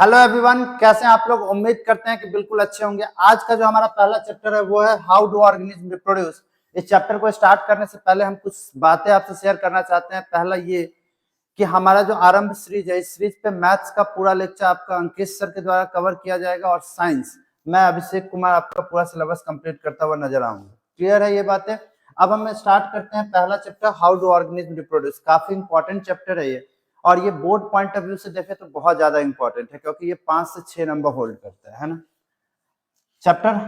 Hello everyone, कैसे हैं आप लोग। उम्मीद करते हैं कि बिल्कुल अच्छे होंगे। आज का जो हमारा पहला चैप्टर है वो है हाउ डू ऑर्गेनिज्म रिप्रोड्यूस। इस चैप्टर को स्टार्ट करने से पहले हम कुछ बातें आपसे शेयर करना चाहते हैं। पहला ये कि हमारा जो आरंभ सीरीज है, इस सीरीज पे मैथ्स का पूरा लेक्चर आपका अंकित सर के द्वारा कवर किया जाएगा और साइंस मैं अभिषेक कुमार आपका पूरा सिलेबस कंप्लीट करता हुआ नजर आऊंगा। क्लियर है ये बातें। अब हम स्टार्ट करते हैं पहला chapter how do organism reproduce. काफी इंपॉर्टेंट चैप्टर है ये, और ये बोर्ड पॉइंट ऑफ व्यू से देखें तो बहुत ज्यादा इंपॉर्टेंट है, क्योंकि ये 5 से 6 नंबर होल्ड करता है ना। चैप्टर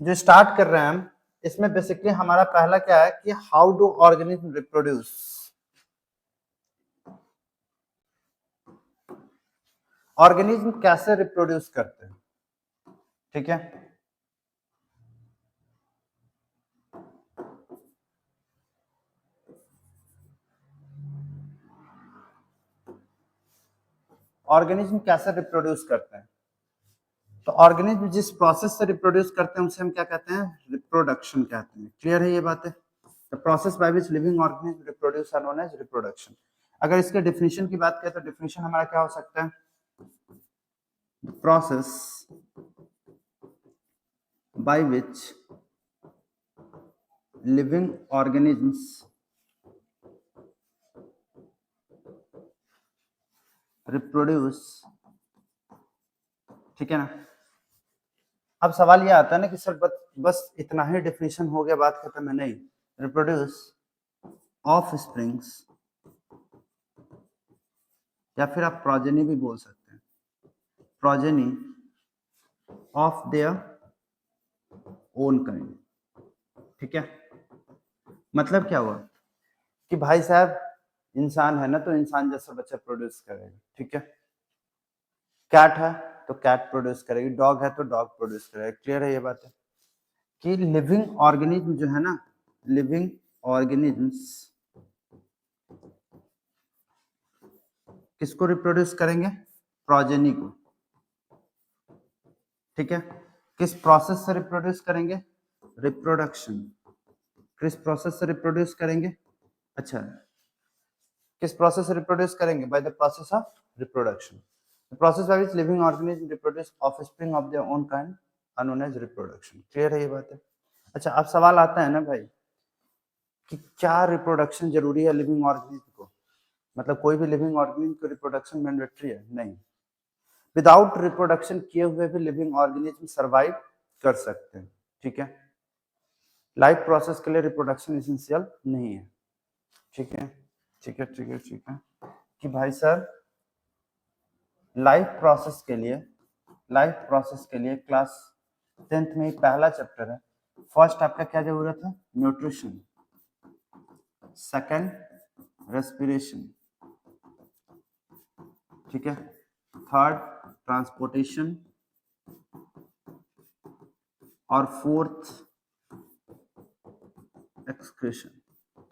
जो स्टार्ट कर रहे हैं हम, इसमें बेसिकली हमारा पहला क्या है कि how do organism reproduce. Organism कैसे रिप्रोड्यूस करते हैं, ठीक है। ऑर्गेनिज्म कैसे रिप्रोड्यूस करते हैं, तो ऑर्गेनिज्म जिस प्रोसेस से रिप्रोड्यूस करते हैं उसे हम क्या कहते हैं, रिप्रोडक्शन कहते हैं। क्लियर है ये बातें। The process by which living organism reproduce are known as reproduction. अगर इसके डेफिनेशन की बात करें तो डेफिनेशन हमारा क्या हो सकता है, process by which living organisms reproduce, ठीक है ना। अब सवाल ये आता है ना कि सर बस इतना ही डेफिनेशन हो गया, बात खत्म है। नहीं, रिप्रोड्यूस ऑफ स्प्रिंग्स, या फिर आप प्रोजेनी भी बोल सकते हैं, progeny of their own kind, ठीक है। मतलब क्या हुआ कि भाई साहब इंसान है ना, तो इंसान जैसा बच्चा प्रोड्यूस करेगा, ठीक है। कैट है तो कैट प्रोड्यूस करेगी, डॉग है तो डॉग प्रोड्यूस करेगा। क्लियर है ये बात है कि लिविंग ऑर्गेनिज्म जो है ना, लिविंग ऑर्गेनिज्म्स किसको रिप्रोड्यूस करेंगे, प्रोजेनी को, ठीक है। किस प्रोसेस से रिप्रोड्यूस करेंगे, रिप्रोडक्शन। किस प्रोसेस से रिप्रोड्यूस करेंगे, अच्छा, किस प्रोसेस से रिप्रोड्यूस करेंगे, by the process of reproduction. The process by which living organism reproduce offspring of their own kind are known as reproduction. Clear है ये बात है। अच्छा, अब सवाल आता है ना भाई कि क्या रिप्रोडक्शन जरूरी है लिविंग ऑर्गेनिज्म को, मतलब कोई भी लिविंग ऑर्गेनिज्म को रिप्रोडक्शन मैंडेटरी है? नहीं, विदाउट रिप्रोडक्शन किए हुए भी लिविंग ऑर्गेनिज्म सरवाइव कर सकते हैं, ठीक है। लाइफ प्रोसेस के लिए रिप्रोडक्शन एसेंशियल नहीं है, ठीक है, ठीक है, ठीक है, ठीक है। कि भाई सर लाइफ प्रोसेस के लिए क्लास 10th में पहला चैप्टर है। फर्स्ट आपका क्या जरूरत है, न्यूट्रिशन, सेकंड रेस्पिरेशन, ठीक है, थर्ड ट्रांसपोर्टेशन, और फोर्थ एक्सक्रीशन,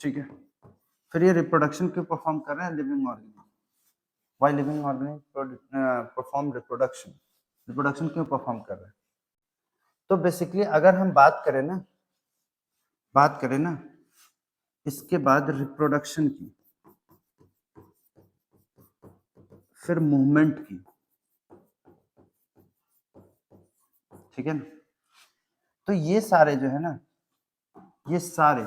ठीक है। फिर ये रिप्रोडक्शन क्यों परफॉर्म कर रहे हैं living organism, why living organism perform reproduction, reproduction क्यों परफॉर्म कर रहे हैं। तो बेसिकली अगर हम बात करें ना इसके बाद रिप्रोडक्शन की, फिर मूवमेंट की, ठीक है ना। तो ये सारे जो है ना, ये सारे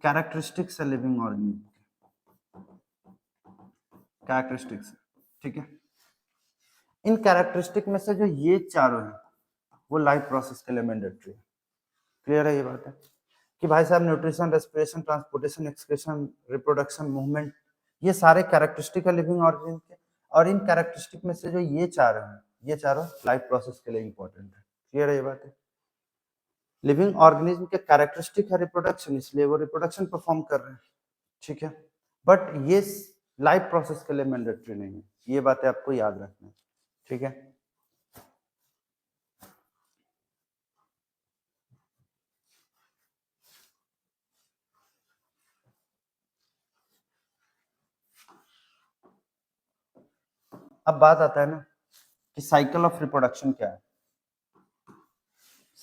कैरेक्टरिस्टिक्स है लिविंग ऑर्गेनिज्म के, कैरेक्टरिस्टिक्स, ठीक है। इन कैरेक्टरिस्टिक में से जो ये चारों हैं वो लाइफ प्रोसेस के लिए मैंडेटरी है। क्लियर है ये बात है कि भाई साहब nutrition, respiration, transportation, excretion, reproduction, movement, ये सारे कैरेक्टरिस्टिक है लिविंग ऑर्गेनिज्म के, और इन कैरेक्टरिस्टिक में से जो ये चारों हैं, ये चारों लाइफ प्रोसेस के लिए इंपॉर्टेंट है। क्लियर है ये बात है। लिविंग ऑर्गेनिज्म के कैरेक्टरिस्टिक है रिप्रोडक्शन, इसलिए वो रिप्रोडक्शन परफॉर्म कर रहे हैं, ठीक है। बट ये लाइफ प्रोसेस के लिए मैंडेटरी नहीं है, ये बातें आपको याद रखना है, ठीक है। अब बात आता है ना कि साइकिल ऑफ रिप्रोडक्शन क्या है।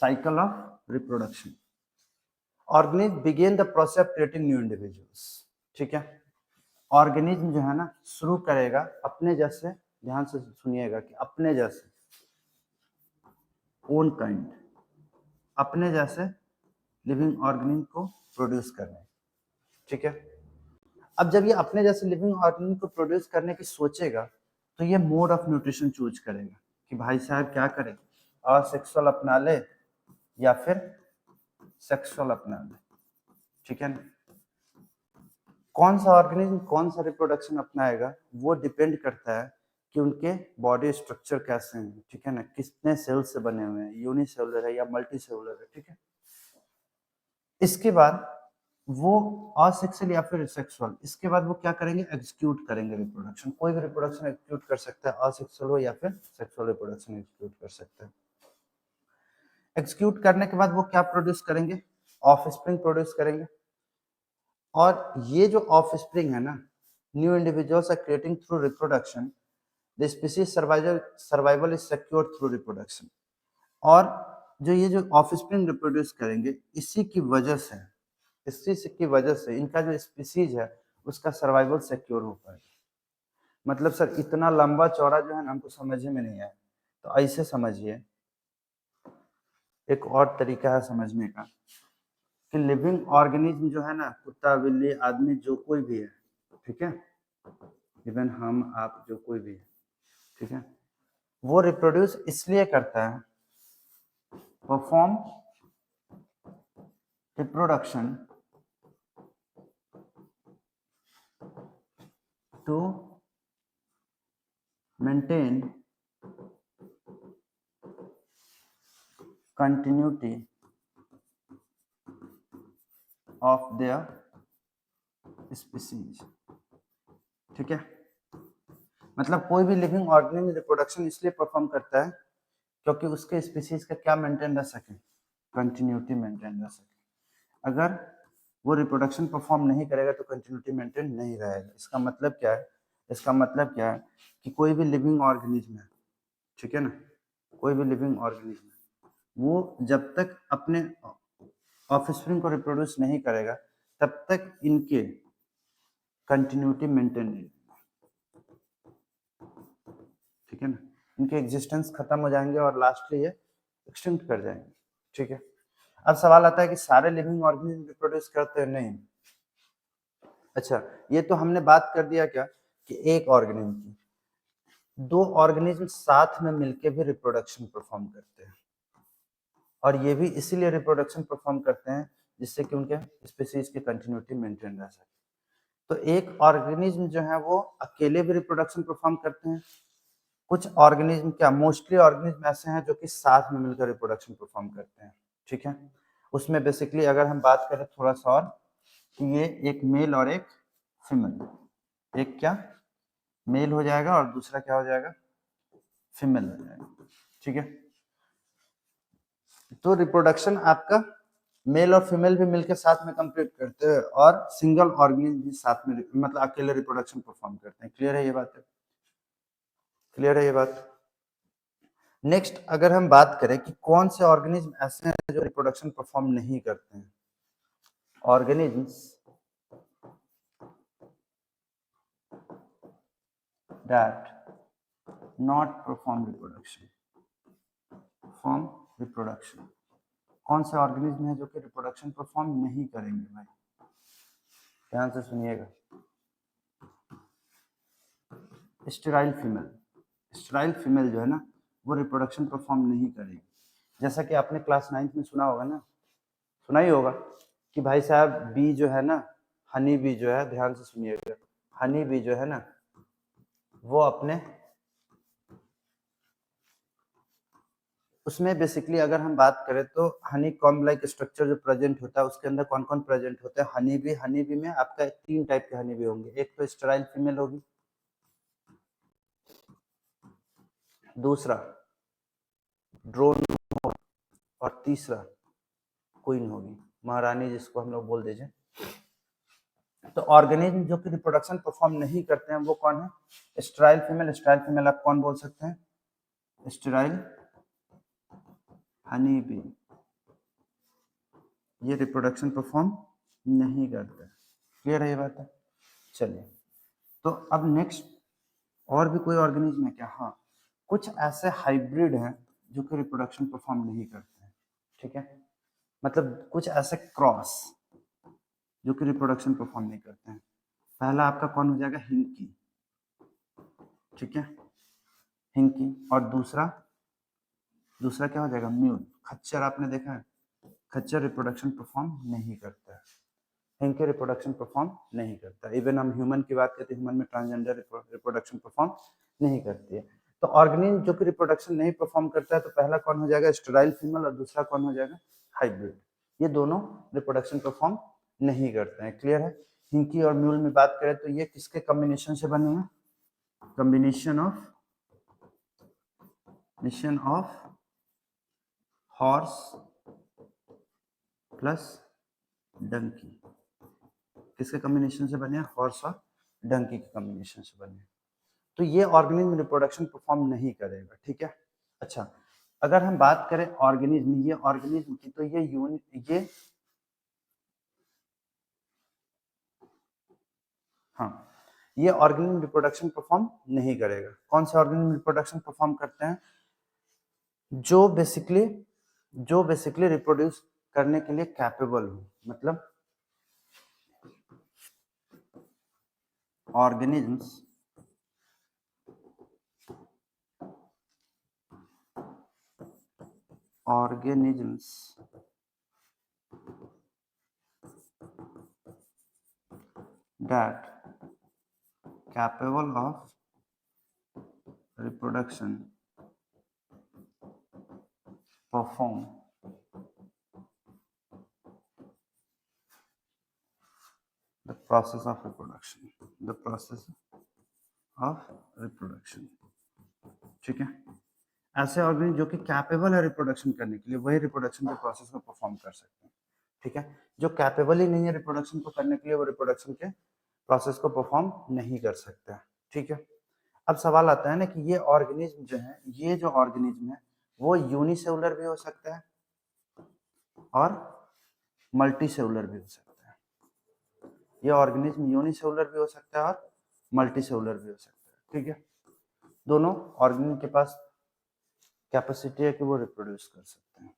Cycle of reproduction, organism begin the process of creating new individuals, ठीक है। ऑर्गेनिज्म जो है ना शुरू करेगा अपने जैसे ध्यान से सुनिएगा कि अपने जैसे, ओन काइंड, अपने जैसे लिविंग ऑर्गेनिज्म को प्रोड्यूस करने, ठीक है। अब जब ये अपने जैसे लिविंग ऑर्गेनिज्म को प्रोड्यूस करने की सोचेगा तो ये मोड ऑफ न्यूट्रिशन चूज करेगा कि भाई साहब क्या करे, असेक्सुअल अपना ले या फिर सेक्सुअल अपना ले, ठीक है ना। कौन सा ऑर्गेनिज्म कौन सा रिप्रोडक्शन अपनाएगा वो डिपेंड करता है कि उनके बॉडी स्ट्रक्चर कैसे हैं, ठीक है ना, कितने सेल से बने हुए हैं, यूनिसेलुलर है या मल्टी सेलुलर है, ठीक है। इसके बाद वो असेक्सुअल या फिर सेक्सुअल, इसके बाद वो क्या करेंगे, एग्जीक्यूट करेंगे रिप्रोडक्शन। कोई भी रिप्रोडक्शन एग्जीक्यूट कर सकता है, असेक्सुअल हो या फिर सेक्सुअल रिप्रोडक्शन एग्जीक्यूट कर सकता है। एग्जीक्यूट करने के बाद वो क्या प्रोड्यूस करेंगे, ऑफस्प्रिंग प्रोड्यूस करेंगे। और ये जो ऑफस्प्रिंग है ना, new individuals are creating through reproduction, the species survival is secured through reproduction. और जो ये जो ऑफस्प्रिंग रिप्रोड्यूस करेंगे, इसी की वजह से इनका जो स्पीशीज है उसका सर्वाइवल सिक्योर हो पाएगा। मतलब सर इतना लंबा चौड़ा जो है ना हमको समझ में नहीं आया, तो ऐसे समझिए, एक और तरीका है समझने का कि लिविंग ऑर्गेनिज्म जो है ना, कुत्ता बिल्ली आदमी जो कोई भी है, ठीक है, इवन हम आप जो कोई भी है, ठीक है, वो रिप्रोड्यूस इसलिए करता है, perform reproduction to maintain continuity of their species, ठीक है। मतलब कोई भी लिविंग ऑर्गेनिज्म रिप्रोडक्शन इसलिए परफॉर्म करता है क्योंकि उसके स्पीसीज का क्या मेंटेन रह सके, कंटिन्यूटी मेंटेन रह सके। अगर वो रिप्रोडक्शन परफॉर्म नहीं करेगा तो कंटिन्यूटी मेंटेन नहीं रहेगा। इसका मतलब क्या है, इसका मतलब क्या है कि कोई भी लिविंग ऑर्गेनिज्म है, ठीक है ना, कोई भी लिविंग ऑर्गेनिज्म है, वो जब तक अपने ऑफस्प्रिंग को रिप्रोड्यूस नहीं करेगा तब तक इनके कंटिन्यूटी मेंटेन नहीं, ठीक है ना, इनके एग्जिस्टेंस खत्म हो जाएंगे और लास्टली ये एक्सटिंक्ट कर जाएंगे, ठीक है। अब सवाल आता है कि सारे लिविंग ऑर्गेनिज्म रिप्रोड्यूस करते हैं, नहीं। अच्छा, ये तो हमने बात कर दिया क्या कि एक ऑर्गेनिज्म की, दो ऑर्गेनिज्म साथ में मिलके भी रिप्रोडक्शन परफॉर्म करते हैं, और ये भी इसीलिए रिप्रोडक्शन परफॉर्म करते हैं जिससे कि उनके स्पीशीज की कंटिन्यूटी मेंटेन रह सके। तो एक ऑर्गेनिज्म जो है वो अकेले भी रिप्रोडक्शन परफॉर्म करते हैं, कुछ ऑर्गेनिज्म क्या, मोस्टली ऑर्गेनिज्म ऐसे हैं जो कि साथ में मिलकर रिप्रोडक्शन परफॉर्म करते हैं, ठीक है। उसमें बेसिकली अगर हम बात करें थोड़ा सा और, कि ये एक मेल और एक फीमेल, एक क्या मेल हो जाएगा और दूसरा क्या हो जाएगा, फीमेल हो जाएगा, ठीक है। तो रिप्रोडक्शन आपका मेल और फीमेल भी मिलकर साथ में कंप्लीट करते हैं और सिंगल ऑर्गेनिज्म भी साथ में, मतलब अकेले रिप्रोडक्शन परफॉर्म करते हैं। क्लियर है ये बात, क्लियर है ये बात। नेक्स्ट अगर हम बात करें कि कौन से ऑर्गेनिज्म ऐसे हैं जो रिप्रोडक्शन परफॉर्म नहीं करते हैं, organisms that not perform reproduction, कौन से ऑर्गेनिज्म है जो कि रिप्रोडक्शन परफॉर्म नहीं करेंगे भाई, ध्यान से सुनिएगा। स्टेराइल फीमेल, स्टेराइल फीमेल जो है ना वो रिप्रोडक्शन परफॉर्म नहीं करेगी। जैसा कि आपने क्लास 9th में सुना होगा ना, सुना ही होगा कि भाई साहब बी जो है ना, हनी बी जो है, ध्यान से सुनिएगा, हनी बी जो है ना वो अपने उसमें बेसिकली अगर हम बात करें तो हनी कॉम्ब लाइक स्ट्रक्चर जो प्रेजेंट होता है उसके अंदर कौन कौन प्रेजेंट होता है, हनी बी में आपका 3 टाइप के हनी बी होंगे, एक तो स्टेराइल फीमेल होगी, दूसरा ड्रोन और तीसरा क्वीन होगी, महारानी जिसको हम लोग बोल दीजिए। तो ऑर्गेनिज्म जो कि रिप्रोडक्शन परफॉर्म नहीं करते हैं वो कौन है, स्टेराइल फीमेल। स्टेराइल फीमेल आप कौन बोल सकते हैं, स्टेराइल हनी बी, ये रिप्रोडक्शन परफॉर्म नहीं करता है। क्लियर है ये बात है। चलिए तो अब नेक्स्ट और भी कोई ऑर्गेनिज्म है क्या? हाँ, कुछ ऐसे हाइब्रिड हैं जो कि रिप्रोडक्शन परफॉर्म नहीं करते हैं, ठीक है? मतलब कुछ ऐसे क्रॉस जो कि रिप्रोडक्शन परफॉर्म नहीं करते हैं। पहला आपका कौन हो जाएगा? हिंकी, ठीक है, हिंकी। और दूसरा दूसरा क्या हो जाएगा? म्यूल। खच्चर आपने देखा है? खच्चर रिप्रोडक्शन परफॉर्म नहीं करता है, हिंकी रिप्रोडक्शन परफॉर्म नहीं करता। इवन हम ह्यूमन की बात करते हैं, ह्यूमन में ट्रांसजेंडर रिप्रोडक्शन परफॉर्म नहीं करती है। तो ऑर्गेनिज्म जो कि रिप्रोडक्शन नहीं परफॉर्म करता है, तो पहला कौन हो जाएगा? स्टेराइल फीमेल, और दूसरा कौन हो जाएगा? हाइब्रिड। ये दोनों रिप्रोडक्शन परफॉर्म नहीं करते हैं। क्लियर है? हिंकी और म्यूल में बात करें तो ये किसके कॉम्बिनेशन से बने हैं? Combination of horse plus donkey. किसके कॉम्बिनेशन से बने हैं? हॉर्स और डंकी के कॉम्बिनेशन से बने हैं। तो ये ऑर्गेनिज्म रिप्रोडक्शन परफॉर्म नहीं करेगा, ठीक है? अच्छा, अगर हम बात करें ऑर्गेनिज्म, ये ऑर्गेनिज्म की, तो ये हाँ, ये ऑर्गेनिज्म रिप्रोडक्शन परफॉर्म नहीं करेगा। कौन से ऑर्गेनिज्म रिप्रोडक्शन परफॉर्म करते हैं? जो बेसिकली रिप्रोड्यूस करने के लिए कैपेबल हो। मतलब organisms that capable of reproduction perform the process of reproduction, ठीक है? ऐसे ऑर्गेनिज्म जो कि कैपेबल है रिप्रोडक्शन करने के लिए, वही रिप्रोडक्शन के प्रोसेस को परफॉर्म कर सकते हैं, ठीक है? जो कैपेबल ही नहीं है रिप्रोडक्शन को करने के लिए, वो रिप्रोडक्शन के प्रोसेस को परफॉर्म नहीं कर सकते हैं, ठीक है? अब सवाल आता है ना कि ये ऑर्गेनिज्म जो है, ये जो ऑर्गेनिज्म है, वो यूनिसेलुलर भी हो सकता है और मल्टी सेलुलर भी हो सकता है। ये ऑर्गेनिज्म यूनिसेलुलर भी हो सकता है और मल्टी सेलुलर भी हो सकता है, ठीक है? दोनों ऑर्गेनिज्म के पास कैपेसिटी है कि वो रिप्रोड्यूस कर सकते हैं।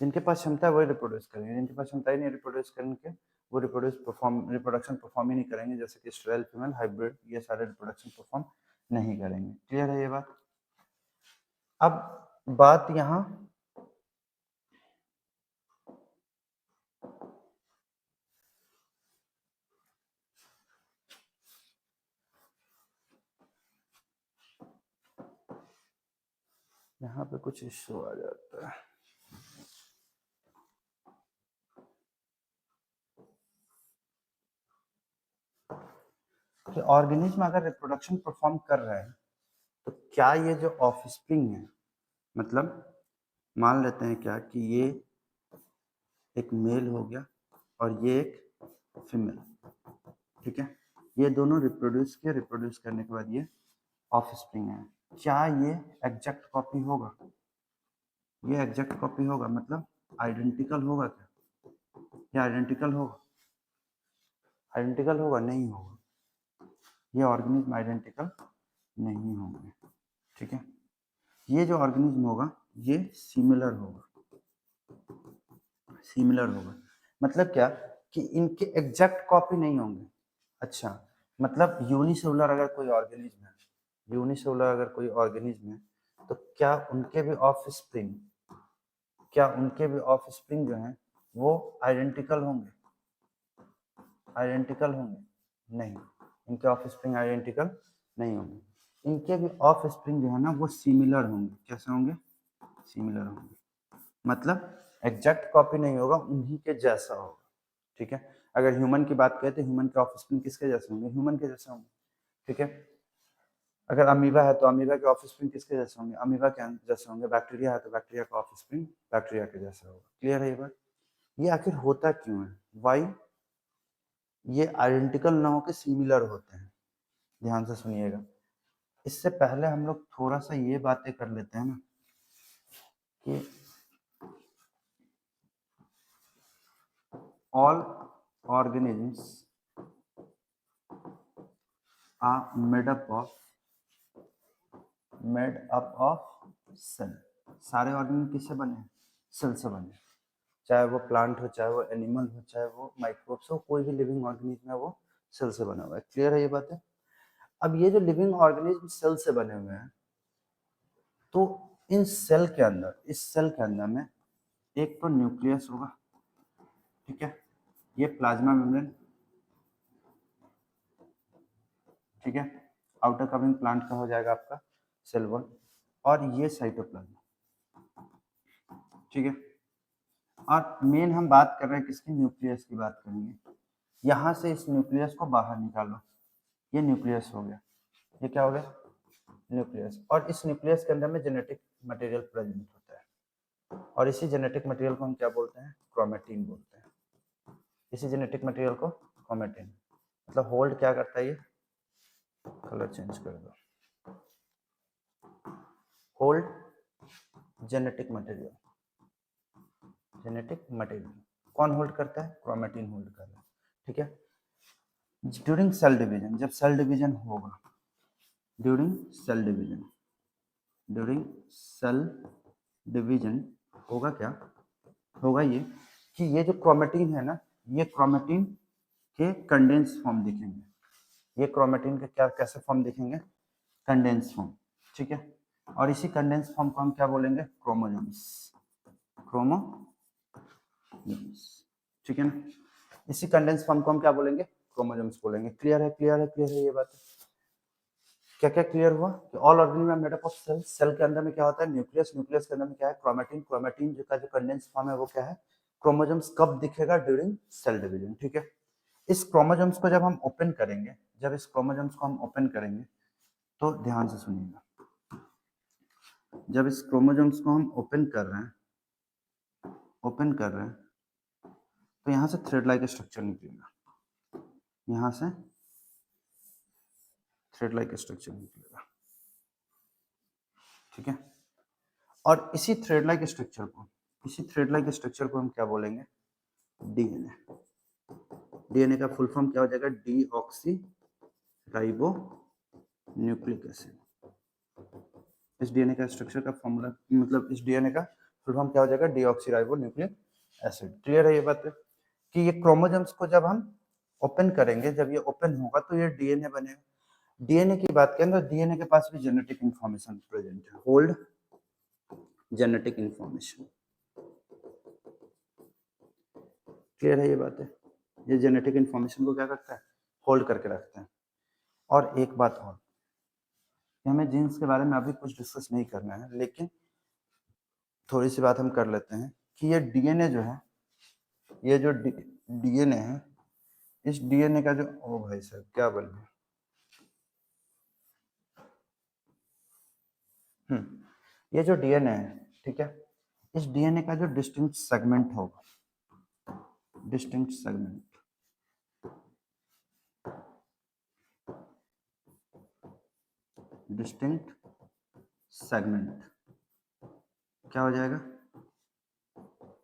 जिनके पास क्षमता है वही रिप्रोड्यूस करेंगे, जिनके पास क्षमता ही नहीं रिप्रोड्यूस करने के, वो रिप्रोडक्शन परफॉर्म ही नहीं करेंगे। जैसे कि स्टेराइल फीमेल, हाइब्रिड, ये सारे रिप्रोडक्शन परफॉर्म नहीं करेंगे। क्लियर है ये बात? अब बात यहाँ पे कुछ इश्यू आ जाता है। कि ऑर्गेनिज्म अगर रिप्रोडक्शन परफॉर्म कर रहा है, तो क्या ये जो ऑफस्प्रिंग है, मतलब मान लेते हैं क्या कि ये एक मेल हो गया और ये एक फीमेल, ठीक है? ये दोनों रिप्रोड्यूस करने के बाद ये ऑफस्प्रिंग है। क्या ये एग्जैक्ट कॉपी होगा? ये एग्जैक्ट कॉपी होगा, मतलब आइडेंटिकल होगा क्या? ये आइडेंटिकल होगा? आइडेंटिकल होगा? नहीं होगा। ये ऑर्गेनिज्म आइडेंटिकल नहीं होंगे, ठीक है? ये जो ऑर्गेनिज्म होगा ये सिमिलर होगा। मतलब क्या कि इनके एग्जैक्ट कॉपी नहीं होंगे। अच्छा, मतलब यूनिसेलुलर अगर कोई ऑर्गेनिज्म है, तो क्या उनके भी ऑफस्प्रिंग जो हैं वो आइडेंटिकल होंगे? नहीं, इनके ऑफस्प्रिंग आइडेंटिकल नहीं होंगे। इनके भी ऑफस्प्रिंग जो है ना वो सिमिलर होंगे। कैसे होंगे? सिमिलर होंगे, मतलब एग्जैक्ट कॉपी नहीं होगा, उन्हीं के जैसा होगा, ठीक है? अगर ह्यूमन की बात करें तो ह्यूमन के ऑफस्प्रिंग किसके जैसे होंगे? ह्यूमन के जैसे होंगे, ठीक है? अगर अमीबा है तो अमीबा के ऑफस्प्रिंग किसके जैसे होंगे? अमीबा के जैसे होंगे। बैक्टीरिया है तो बैक्टीरिया का ऑफस्प्रिंग बैक्टीरिया के जैसा होगा। क्लियर है ये बात? ये आखिर होता क्यों है? वाई ये आइडेंटिकल ना होकर सिमिलर होते हैं? ध्यान से सुनिएगा। इससे पहले हम लोग थोड़ा सा ये बातें कर लेते हैं ना कि all organisms are made up of made up of cell. सारे ऑर्गेनिज्म किससे बने हैं? सेल से बने हैं। चाहे वो प्लांट हो, चाहे वो एनिमल हो, चाहे वो माइक्रोब्स हो, कोई भी लिविंग ऑर्गेनिज्म है वो सेल से बना हुआ है। क्लियर है ये बात है? अब ये जो लिविंग ऑर्गेनिज्म सेल से बने हुए हैं, तो इन सेल के अंदर, इस सेल के अंदर में एक तो न्यूक्लियस होगा, ठीक है, ये प्लाज्मा मेम्ब्रेन, ठीक है, आउटर कवरिंग प्लांट का हो जाएगा आपका सेल वॉल, और ये साइटोप्लाज्म, ठीक है। और मेन हम बात कर रहे हैं किसकी? न्यूक्लियस की बात करेंगे। यहाँ से इस न्यूक्लियस को बाहर निकालो, ये न्यूक्लियस हो गया, ये क्या हो गया? न्यूक्लियस। और इस न्यूक्लियस के अंदर में जेनेटिक मटेरियल प्रेजेंट होता है, और इसी जेनेटिक मटेरियल को हम क्या बोलते हैं? क्रोमेटिन बोलते हैं। इसी जेनेटिक मटेरियल को क्रोमेटिन, मतलब होल्ड क्या करता है? ये कलर चेंज कर दो, hold genetic material. Genetic material कौन होल्ड करता है? क्रोमेटिन होल्ड कर रहा है, ठीक है। ड्यूरिंग सेल डिवीजन, जब सेल डिवीजन होगा, during cell division, during cell division होगा क्या? होगा ये कि ये जो क्रोमेटिन है ना, ये क्रोमेटिन के कंडेंस फॉर्म दिखेंगे। ये क्रोमेटिन के क्या कैसे फॉर्म दिखेंगे? कंडेंस फॉर्म, ठीक है। और इसी कंडेंस फॉर्म को हम क्या बोलेंगे? क्रोमोसोम्स, क्रोमोसोम्स, ठीक है ना। इसी कंडेंस फॉर्म को हम क्या बोलेंगे? क्रोमोसोम्स बोलेंगे। क्लियर है? क्लियर है? क्लियर है ये बात? क्या क्या क्लियर हुआ? कि all organism are made up of cell. Cell के अंदर में क्या होता है? न्यूक्लियस। न्यूक्लियस के अंदर में क्या है? क्रोमेटिन। क्रोमेटिन जो का जो कंडेंस फॉर्म है वो क्या है? क्रोमोसोम्स। कब दिखेगा? ड्यूरिंग सेल डिवीजन, ठीक है। इस क्रोमोसोम्स को जब हम ओपन करेंगे, जब इस क्रोमोसोम्स को हम ओपन करेंगे, तो ध्यान से सुनिएगा, जब इस क्रोमोसोम्स को हम ओपन कर रहे हैं, तो यहाँ से थ्रेड लाइक स्ट्रक्चर निकलेगा, यहाँ से थ्रेड लाइक स्ट्रक्चर निकलेगा, ठीक है। और इसी थ्रेड लाइक स्ट्रक्चर को हम क्या बोलेंगे? डीएनए। डीएनए का फुल फॉर्म क्या हो जाएगा? Deoxy ribo nucleic acid. इस डीएनए का स्ट्रक्चर का फॉर्मूला, मतलब इस डीएनए का फुल फॉर्म क्या हो जाएगा? Deoxy ribo nucleic acid. Clear है ये बात कि ये क्रोमोसोम्स को जब हम ओपन करेंगे, जब ये ओपन होगा तो ये डीएनए बनेगा। डीएनए की बात करें तो डीएनए के पास भी जेनेटिक इंफॉर्मेशन प्रेजेंट है, होल्ड जेनेटिक इंफॉर्मेशन। क्लियर है ये बात है? ये जेनेटिक इंफॉर्मेशन को क्या करता है? होल्ड करके रखता है। और एक बात और, हमें जीन्स के बारे में अभी कुछ डिस्कस नहीं करना है, लेकिन थोड़ी सी बात हम कर लेते हैं कि ये डीएनए जो है, ये जो डीएनए है, इस डीएनए का जो, ओ भाई साहब क्या बोल रहे, ये जो डीएनए है, ठीक है, इस डीएनए का जो डिस्टिंक्ट सेगमेंट होगा, डिस्टिंक्ट सेगमेंट, डिस्टिंक्ट सेगमेंट क्या हो जाएगा?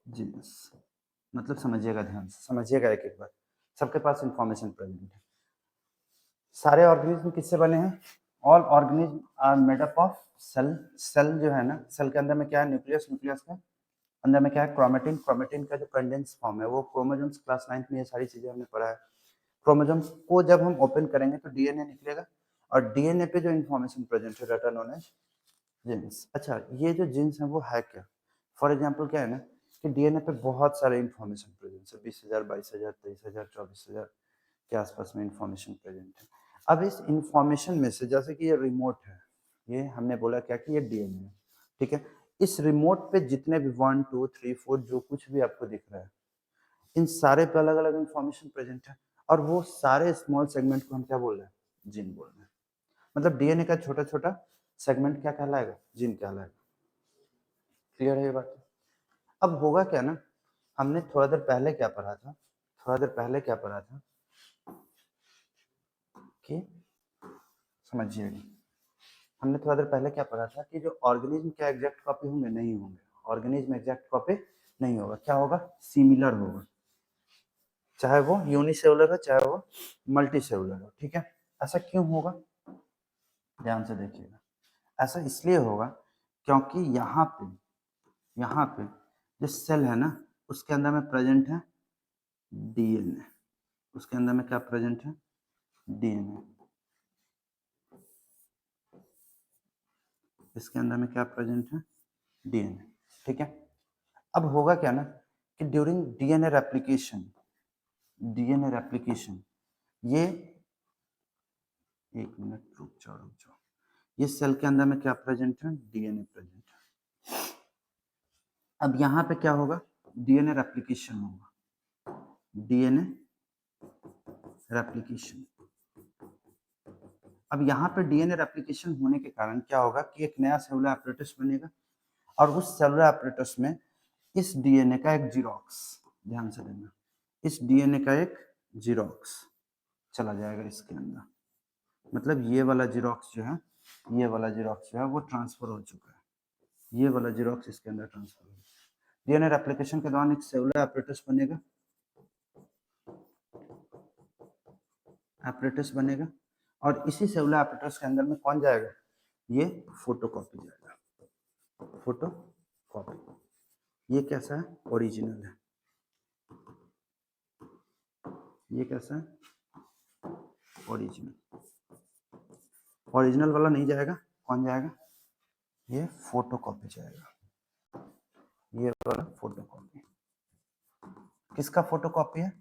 जीन्स। मतलब समझिएगा, ध्यान से समझिएगा एक एक बार, सबके पास इंफॉर्मेशन प्रेजेंट है। सारे ऑर्गेनिज्म किससे बने हैं? All organism are made up of cell. Cell जो है ना, सेल के अंदर में क्या है? न्यूक्लियस। न्यूक्लियस के अंदर में क्या है? क्रोमेटिन। क्रोमेटिन का जो कंडेंस फॉर्म है वो क्रोमोसोम्स। क्लास 9 में ये सारी चीजें हमने पढ़ा है। क्रोमोसोम्स को जब हम ओपन करेंगे तो डीएनए निकलेगा, और डीएनए पे जो इन्फॉर्मेशन प्रेजेंट है, डाटा नोन एज जीन्स। अच्छा, ये जो जीन्स है वो है क्या? फॉर एग्जाम्पल क्या है ना कि डीएनए पे बहुत सारे इन्फॉर्मेशन प्रेजेंट है, 20,000, 22,000, 23,000, 24,000 के आसपास में इंफॉर्मेशन प्रेजेंट है। अब इस इंफॉर्मेशन में से, जैसे कि ये रिमोट है, ये हमने बोला क्या कि ये डीएनए है, ठीक है। इस रिमोट पे जितने भी 1 2 3 4 जो कुछ भी आपको दिख रहा है, इन सारे पे अलग अलग इंफॉर्मेशन प्रेजेंट है, और वो सारे स्मॉल सेगमेंट को हम क्या बोल रहे हैं? जीन बोल रहे हैं। मतलब डीएनए का छोटा छोटा सेगमेंट क्या कहलाएगा? जीन कहलाएगा। क्लियर है ये बात? अब होगा क्या ना, हमने थोड़ा देर पहले क्या पढ़ा था, कि समझिएगा, हमने थोड़ा देर पहले क्या पढ़ा था कि जो ऑर्गेनिज्म क्या एग्जैक्ट कॉपी होंगे? नहीं होंगे। ऑर्गेनिज्म एग्जैक्ट कॉपी नहीं होगा। क्या होगा? सिमिलर होगा, चाहे वो यूनिसेलुलर हो चाहे वो मल्टी सेलुलर हो, ठीक है। ऐसा क्यों होगा? ध्यान से देखिएगा, ऐसा इसलिए होगा क्योंकि यहाँ पे जो सेल है ना उसके अंदर में प्रेजेंट है डीएनए, उसके अंदर में क्या प्रेजेंट है डीएनए, इसके अंदर में क्या प्रेजेंट है डीएनए। ठीक है, अब होगा क्या ना कि ड्यूरिंग डीएनए रेप्लिकेशन ये, एक मिनट रुक जाओ, ये सेल के अंदर में क्या प्रेजेंट है डीएनए प्रेजेंट है। अब यहाँ पे क्या होगा डीएनए रेप्लिकेशन होगा, डीएनए रेप्लिकेशन। अब यहाँ पे डीएनए रेप्लिकेशन होने के कारण क्या होगा कि एक नया सेलुलर एपरेटस बनेगा और उस सेलुलर एपरेटस में इस डीएनए का एक जीरोक्स, ध्यान से देना, इस डीएनए का एक जीरोक्स चला जाएगा इसके अंदर। मतलब ये वाला जीरोक्स जो है, ये वाला जीरोक्स जो है वो ट्रांसफर हो चुका है, ये वाला जीरोक्स इसके अंदर ट्रांसफर हो चुका है। डीएनए रेप्लिकेशन के दौरान एक सेलुलर एपरेटस बनेगा, एपरेटस बनेगा और इसी सेलुलर एपरेटस के अंदर में कौन जाएगा, ये फोटोकॉपी जाएगा, फोटोकॉपी। ये कैसा है ओरिजिनल है, ये कैसा है ओरिजिनल, ओरिजिनल वाला नहीं जाएगा, कौन जाएगा ये फोटोकॉपी जाएगा, ये वाला फोटोकॉपी। किसका फोटोकॉपी है,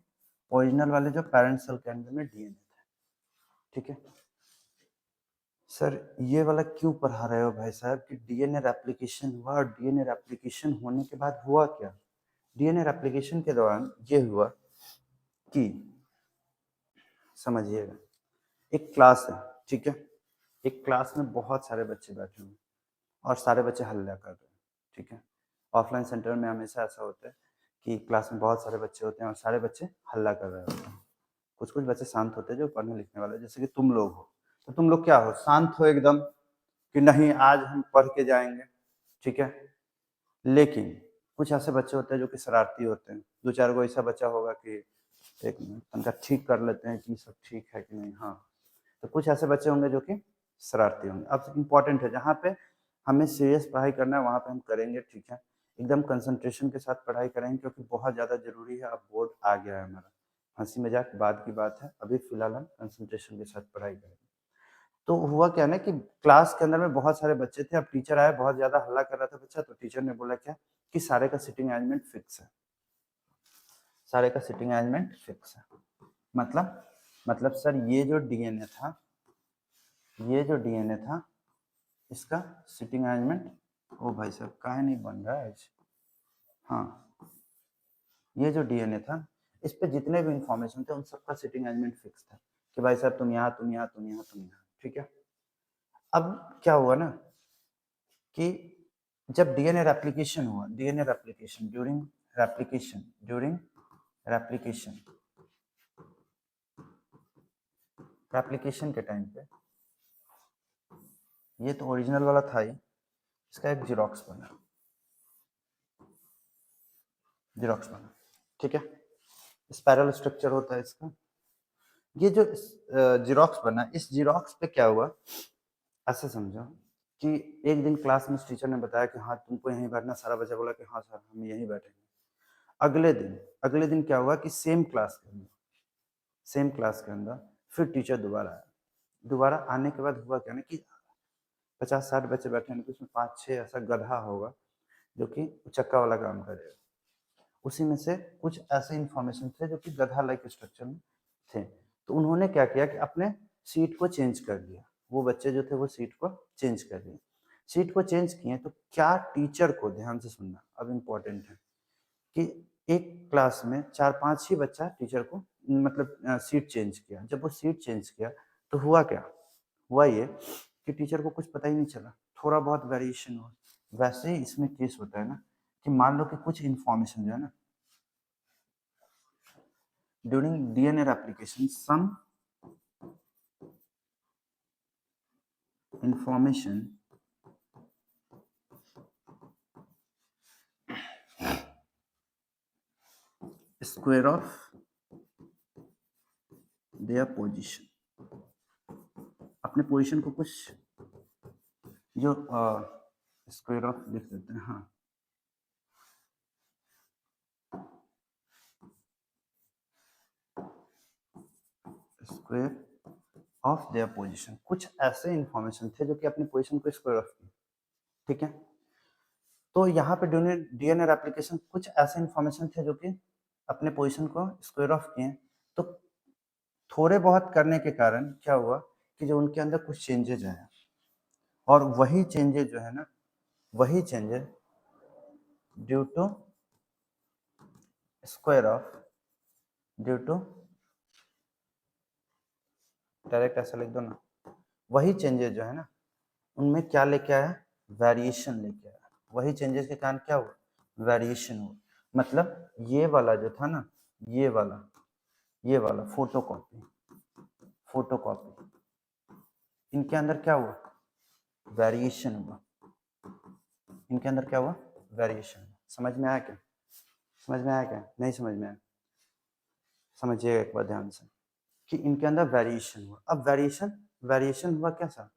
ओरिजिनल वाले जो पेरेंट सेल के अंदर में डीएनए था। ठीक है सर, ये वाला क्यों पढ़ा रहे हो भाई साहब कि डीएनए रेप्लिकेशन हुआ और डीएनए रेप्लिकेशन होने के बाद हुआ क्या। डीएनए रेप्लिकेशन के दौरान ये हुआ कि समझिएगा, एक क्लास है, ठीक है, एक क्लास में बहुत सारे बच्चे बैठे हुए और सारे बच्चे हल्ला कर रहे हैं। ठीक है, ऑफलाइन सेंटर में हमेशा ऐसा होता है कि क्लास में बहुत सारे बच्चे होते हैं और सारे बच्चे हल्ला कर रहे होते हैं। कुछ कुछ बच्चे शांत होते हैं जो पढ़ने लिखने वाले, जैसे कि तुम लोग हो, तो तुम लोग क्या हो, शांत हो एकदम कि नहीं आज हम पढ़ के जाएंगे। ठीक है, लेकिन कुछ ऐसे बच्चे होते हैं जो कि शरारती होते हैं, दो चार को ऐसा बच्चा होगा कि एक मिनट उनका ठीक कर लेते हैं कि सब ठीक है कि नहीं। हाँ, तो कुछ ऐसे बच्चे होंगे जो कि शरारती होंगे। अब इम्पोर्टेंट है, जहाँ पे हमें सीरियस पढ़ाई करना है वहाँ पे हम करेंगे। ठीक है, एकदम कंसंट्रेशन के साथ पढ़ाई करेंगे क्योंकि बहुत ज़्यादा जरूरी है। अब बोर्ड आ गया है हमारा, हंसी मजाक बाद की बात है, अभी फिलहाल हम कंसंट्रेशन के साथ पढ़ाई करेंगे। तो हुआ क्या ना कि क्लास के अंदर में बहुत सारे बच्चे थे। अब टीचर आया, बहुत ज्यादा हल्ला कर रहा था बच्चा, तो टीचर ने बोला क्या कि सारे का सिटिंग अरेंजमेंट फिक्स है, सारे का सिटिंग अरेंजमेंट फिक्स है। मतलब सर ये जो डीएनए था, ये जो डीएनए था इसका सिटिंग अरेंजमेंट, ओ भाई साहब काहे नहीं बन रहा है आज। हाँ, ये जो डीएनए था इस पे जितने भी इंफॉर्मेशन थे उन सबका सिटिंग अरेंजमेंट फिक्स था कि भाई साहब तुम यहाँ, तुम यहाँ, तुम यहाँ, तुम यहाँ। ठीक है, अब क्या हुआ ना कि जब डीएनए रेप्लिकेशन हुआ, डीएनए रेप्लिकेशन ड्यूरिंग रेप्लिकेशन के टाइम पे ये तो ओरिजिनल वाला था ही, इसका एक जीरोक्स बना, ठीक है, स्पाइरल स्ट्रक्चर होता है इसका। ये जो जीरोक्स बना, इस जीरोक्स पे क्या हुआ ऐसा समझो कि एक दिन क्लास में टीचर ने बताया कि हाँ तुमको यहीं बैठना, सारा बच्चा बोला कि हाँ सर हम यहीं बैठेंगे। अगले दिन क्या हुआ कि सेम क्लास के अंदर फिर टीचर दोबारा आने के बाद हुआ क्या ना कि 50-60 बच्चे बैठे हैं, उसमें 5-6 ऐसा गधा होगा जो कि चक्का वाला काम करेगा। उसी में से कुछ ऐसे इंफॉर्मेशन थे जो कि गधा लाइक स्ट्रक्चर में थे। तो उन्होंने क्या किया कि अपने सीट को चेंज कर दिया, वो बच्चे जो थे वो सीट को चेंज कर दिए। सीट को चेंज किए तो क्या टीचर को, ध्यान से सुनना अब इम्पोर्टेंट है, कि एक क्लास में 4-5 ही बच्चा टीचर को मतलब सीट चेंज किया। जब वो सीट चेंज किया तो हुआ क्या, हुआ ये कि टीचर को कुछ पता ही नहीं चला, थोड़ा बहुत वेरिएशन हुआ। वैसे ही इसमें केस होता है ना कि मान लो कि कुछ इंफॉर्मेशन जो है ना during DNA replication, some information square of their position, अपने पोजीशन को कुछ जो स्क्वायर ऑफ लिख देते हैं, हाँ स्क्वायर ऑफ देयर पोजीशन, कुछ ऐसे इंफॉर्मेशन थे जो कि अपनी पोजीशन को स्क्वायर ऑफ की, ठीक है। तो यहाँ पे डीएनए एप्लीकेशन कुछ ऐसे इंफॉर्मेशन थे जो कि अपने पोजीशन को स्क्वायर ऑफ किए, तो थोड़े बहुत करने के कारण क्या हुआ कि जो उनके अंदर कुछ चेंजेज आए, और वही चेंजेस जो है ना, वही changes due to square of, due to, direct ऐसा लिख दो ना, वही चेंजेस जो है ना उनमें क्या लेके आया, वेरिएशन लेके आया। वही चेंजेस के कारण क्या हुआ, वेरिएशन हुआ। मतलब ये वाला जो था ना, ये वाला फोटोकॉपी, इनके अंदर क्या हुआ, वेरिएशन हुआ। इनके अंदर क्या हुआ, वेरिएशन। समझ में आया क्या, समझ में आया क्या, नहीं समझ में आया, समझिएगा एक बार ध्यान से कि इनके अंदर वेरिएशन हुआ। अब वेरिएशन हुआ कैसा,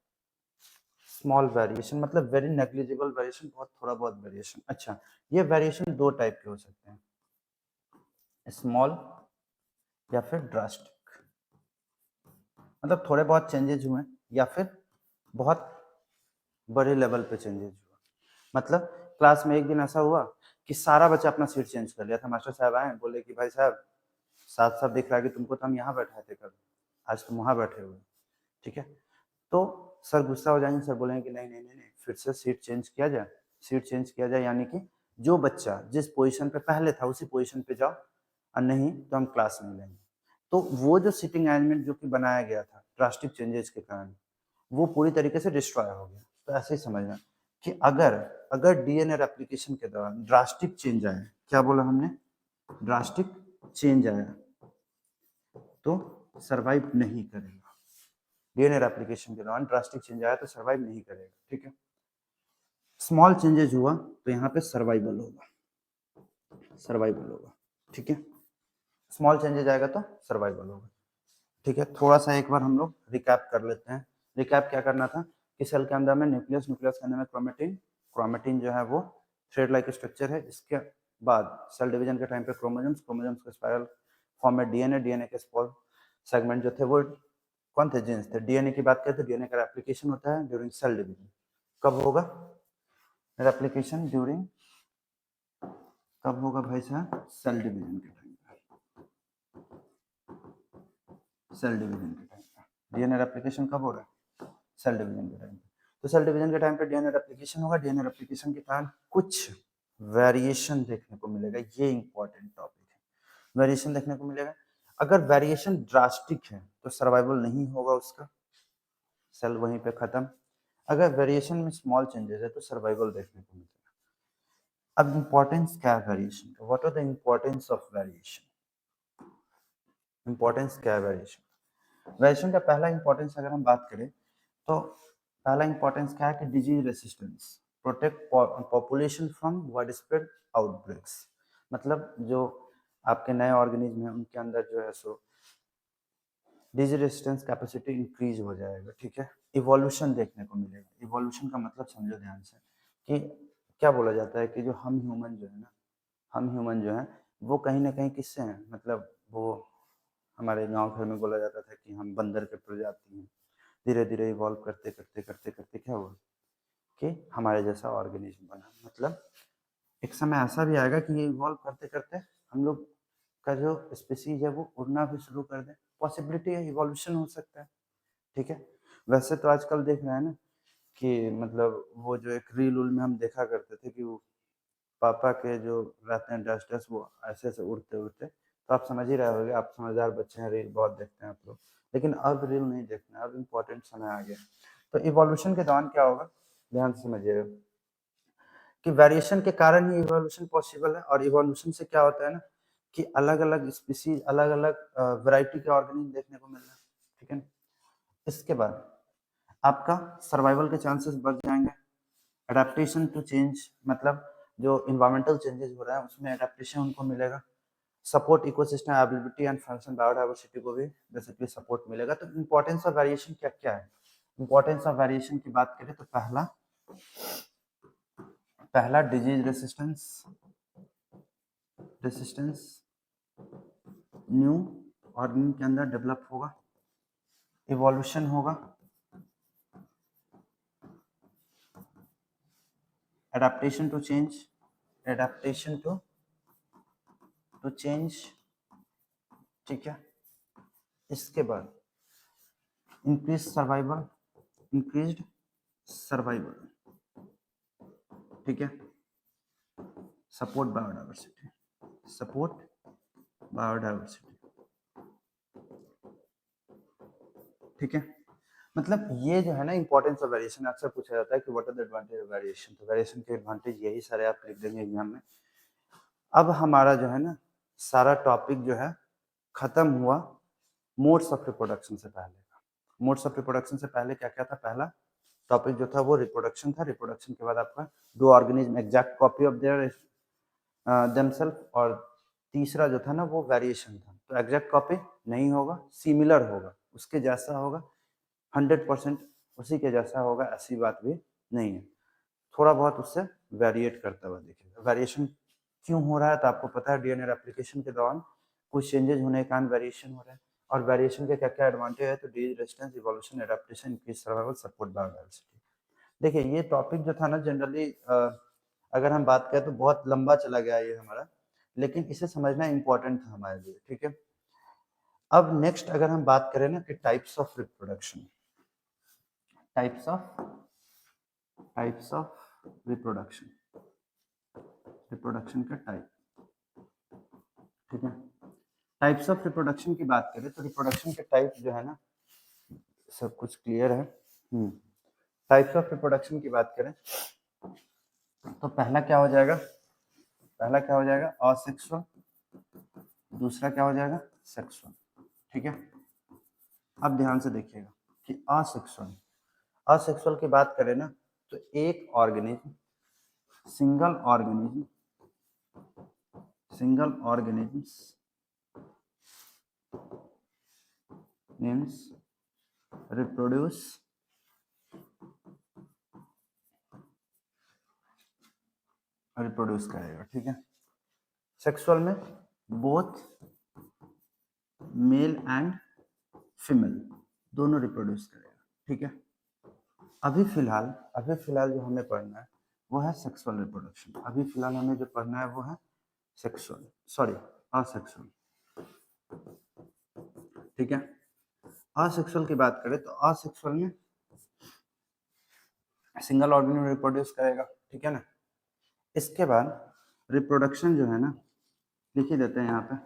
स्मॉल वेरिएशन, मतलब वेरी नेग्लिजिबल वेरिएशन, बहुत थोड़ा बहुत वेरिएशन। अच्छा, ये वेरिएशन दो टाइप के हो सकते हैं, स्मॉल या फिर ड्रास्टिक, मतलब थोड़े बहुत चेंजेस हुए या फिर बहुत बड़े लेवल पे चेंजेस हुआ। मतलब क्लास में एक दिन ऐसा हुआ कि सारा बच्चा अपना सीट चेंज कर लिया था, मास्टर साहब आए बोले कि भाई साहब साफ साफ दिख रहा है कि तुमको तो हम यहाँ बैठाए थे कल, आज तुम वहाँ बैठे हुए, ठीक है। तो सर गुस्सा हो जाएंगे, सर बोलेंगे कि नहीं नहीं नहीं नहीं, फिर से सीट चेंज किया जाए, सीट चेंज किया जाए, यानी कि जो बच्चा जिस पोजीशन पे पहले था उसी पोजीशन पे जाओ, और नहीं तो हम क्लास नहीं लेंगे। तो वो जो सीटिंग अरेंजमेंट जो कि बनाया गया था ड्रास्टिक चेंजेस के कारण, वो पूरी तरीके से डिस्ट्रॉय हो गया। तो ऐसे ही समझना कि अगर अगर डीएनए एप्लीकेशन के दौरान ड्रास्टिक चेंज आया, क्या बोला हमने, ड्रास्टिक चेंज आया तो सरवाइव नहीं करेगा। डीएनए एप्लीकेशन के दौरान ड्रास्टिक चेंज आया तो सरवाइव नहीं करेगा, ठीक है। स्मॉल चेंजेस हुआ तो यहाँ पे सर्वाइवल होगा, सर्वाइवल होगा, ठीक है। स्मॉल चेंजेस आएगा तो सर्वाइवल होगा, ठीक है। थोड़ा सा एक बार हम लोग रिकैप कर लेते हैं। रिकैप क्या करना था कि सेल के अंदर में न्यूक्लियस, न्यूक्लियस के अंदर में क्रोमेटिन, क्रोमेटिन जो है वो थ्रेड लाइक स्ट्रक्चर है। इसके बाद सेल डिवीजन के टाइम पे क्रोमोसोम्स, क्रोमोसोम्स के स्पाइरल फॉर्म में डीएनए, डीएनए के स्मॉल सेगमेंट जो थे वो कौन थे, जीन्स थे। डीएनए की बात करें तो डीएनए का रेप्लिकेशन होता है ड्यूरिंग सेल डिवीजन। कब होगा रेप्लिकेशन, ड्यूरिंग, कब होगा भाई साहब, सेल डिवीजन के टाइम पे, सेल डिवीजन के टाइम पे डीएनए रेप्लिकेशन कब हो रहा है, सेल डिवीजन के टाइम पे। तो सेल डिवीजन के टाइम पे डीएनए रेप्लिकेशन होगा, डीएनए रेप्लिकेशन के कारण कुछ वेरिएशन देखने को मिलेगा। ये इंपॉर्टेंट टॉपिक है, वेरिएशन देखने को मिलेगा। अगर वेरिएशन ड्रास्टिक है तो सर्वाइवल नहीं होगा उसका, सेल वहीं पे खत्म। अगर वेरिएशन में स्मॉल चेंजेस है तो सर्वाइवल देखने को मिलेगा। अब इंपॉर्टेंस क्या है वेरिएशन का, what are the importance of variation, importance क्या है वेरिएशन। वेरिएशन का पहला इंपॉर्टेंस अगर हम बात करें तो पहला इंपॉर्टेंस क्या है कि disease resistance, protect population from wide spread outbreaks. मतलब जो आपके नए ऑर्गेनिज्म है उनके अंदर जो है सो डिजीज रेसिस्टेंस कैपेसिटी इंक्रीज हो जाएगा, ठीक है। इवोल्यूशन देखने को मिलेगा। इवोल्यूशन का मतलब समझो ध्यान से कि क्या बोला जाता है कि जो हम ह्यूमन जो है ना, हम ह्यूमन जो है वो कहीं ना कहीं किससे हैं, मतलब वो हमारे गांव घर में बोला जाता था कि हम बंदर के प्रजाति हैं। धीरे धीरे इवॉल्व करते करते करते करते क्या हुआ कि हमारे जैसा ऑर्गेनिज्म बना। मतलब एक समय ऐसा भी आएगा कि ये इवॉल्व करते करते हम लोग का जो स्पीसीज है वो उड़ना भी शुरू कर दे, पॉसिबिलिटी है, इवोल्यूशन हो सकता है, ठीक है। वैसे तो आजकल देख रहे हैं ना कि मतलब वो जो एक रील उल में हम देखा करते थे कि वो पापा के जो रहते हैं डस्ट डस्ट वो ऐसे ऐसे उड़ते उड़ते, तो आप समझ ही रहे होगे, आप समझदार बच्चे हैं, रील बहुत देखते हैं आप लोग। लेकिन अब रील नहीं देखना, अब इम्पोर्टेंट समय आ गया। तो इवोल्यूशन के दौरान क्या होगा, ध्यान से समझिएगा कि वेरिएशन के कारण ही इवोल्यूशन पॉसिबल है। और इवोल्यूशन से क्या होता है ना कि अलग अलग स्पीसीज, अलग अलग वैरायटी के ऑर्गेनिज्म देखने को मिल रहा है, ठीक है। इसके बाद आपका सर्वाइवल के चांसेस बढ़ जाएंगे। अडेप्टेशन टू चेंज, मतलब जो इन्वायरमेंटल चेंजेस हो रहा है उसमें अडेप्टेशन उनको मिलेगा। Support ecosystem ability and function biodiversity को भी बेसिकली सपोर्ट मिलेगा। तो इंपॉर्टेंस ऑफ वेरिएशन क्या क्या है, इंपॉर्टेंस ऑफ वेरिएशन की बात करें तो पहला पहला डिजीज रेसिस्टेंस न्यू ऑर्गेनिज्म के अंदर डेवलप होगा, इवोल्यूशन होगा, एडाप्टेशन टू चेंज, ठीक है। इसके बाद इंक्रीज्ड सर्वाइवल, ठीक है। सपोर्ट बायोडाइवर्सिटी, ठीक है। मतलब ये जो है ना इंपॉर्टेंस ऑफ वेरिएशन, अक्सर पूछा जाता है कि what are the advantage of variation, तो वेरिएशन के एडवांटेज यही सारे आप लिख देंगे एग्जाम में। अब हमारा जो है ना सारा टॉपिक जो है खत्म हुआ मोड्स ऑफ रिप्रोडक्शन से पहले का। मोड्स ऑफ रिप्रोडक्शन से पहले क्या क्या था? पहला टॉपिक जो था वो रिप्रोडक्शन था। रिप्रोडक्शन के बाद आपका दो organism exact copy of their themself, और तीसरा जो था ना वो वेरिएशन था। तो एग्जैक्ट कॉपी नहीं होगा, सिमिलर होगा, उसके जैसा होगा, 100% उसी के जैसा होगा, ऐसी बात भी नहीं है, थोड़ा बहुत उससे वेरिएट करता हुआ दिखेगा। वेरिएशन क्यों हो रहा है? तो आपको पता है डीएनए रेप्लिकेशन के दौरान कुछ चेंजेस होने के कारण वेरिएशन हो रहा है। और वेरिएशन के क्या क्या एडवांटेज है? तो disease resistance, evolution, adaptation, increase survival, support biodiversity. देखिए ये टॉपिक जो था ना जनरली अगर हम बात करें तो बहुत लंबा चला गया ये हमारा, लेकिन इसे समझना इंपॉर्टेंट था हमारे लिए, ठीक है। अब नेक्स्ट अगर हम बात करें ना कि types of reproduction, types of reproduction का टाइप, ठीक है। टाइप्स ऑफ रिप्रोडक्शन की बात करें तो रिप्रोडक्शन के टाइप जो है ना, सब कुछ क्लियर है। टाइप्स ऑफ रिप्रोडक्शन की बात करें तो पहला क्या हो जाएगा? असेक्सुअल, दूसरा क्या हो जाएगा? सेक्सुअल, ठीक है। अब ध्यान से देखिएगा कि असेक्सुअल की बात करें ना तो एक organism, single organism means reproduce करेगा, ठीक है। सेक्सुअल में बोथ मेल एंड फीमेल दोनों रिप्रोड्यूस करेगा, ठीक है। अभी फिलहाल जो हमें पढ़ना है वो है सेक्सुअल रिप्रोडक्शन। अभी फिलहाल हमें जो पढ़ना है वो है असेक्सुअल, ठीक है। असेक्सुअल की बात करें तो असेक्सुअल में सिंगल ऑर्गेनिज्म रिप्रोड्यूस करेगा, ठीक है ना। इसके बाद रिप्रोडक्शन जो है ना लिख ही देते हैं यहाँ पे,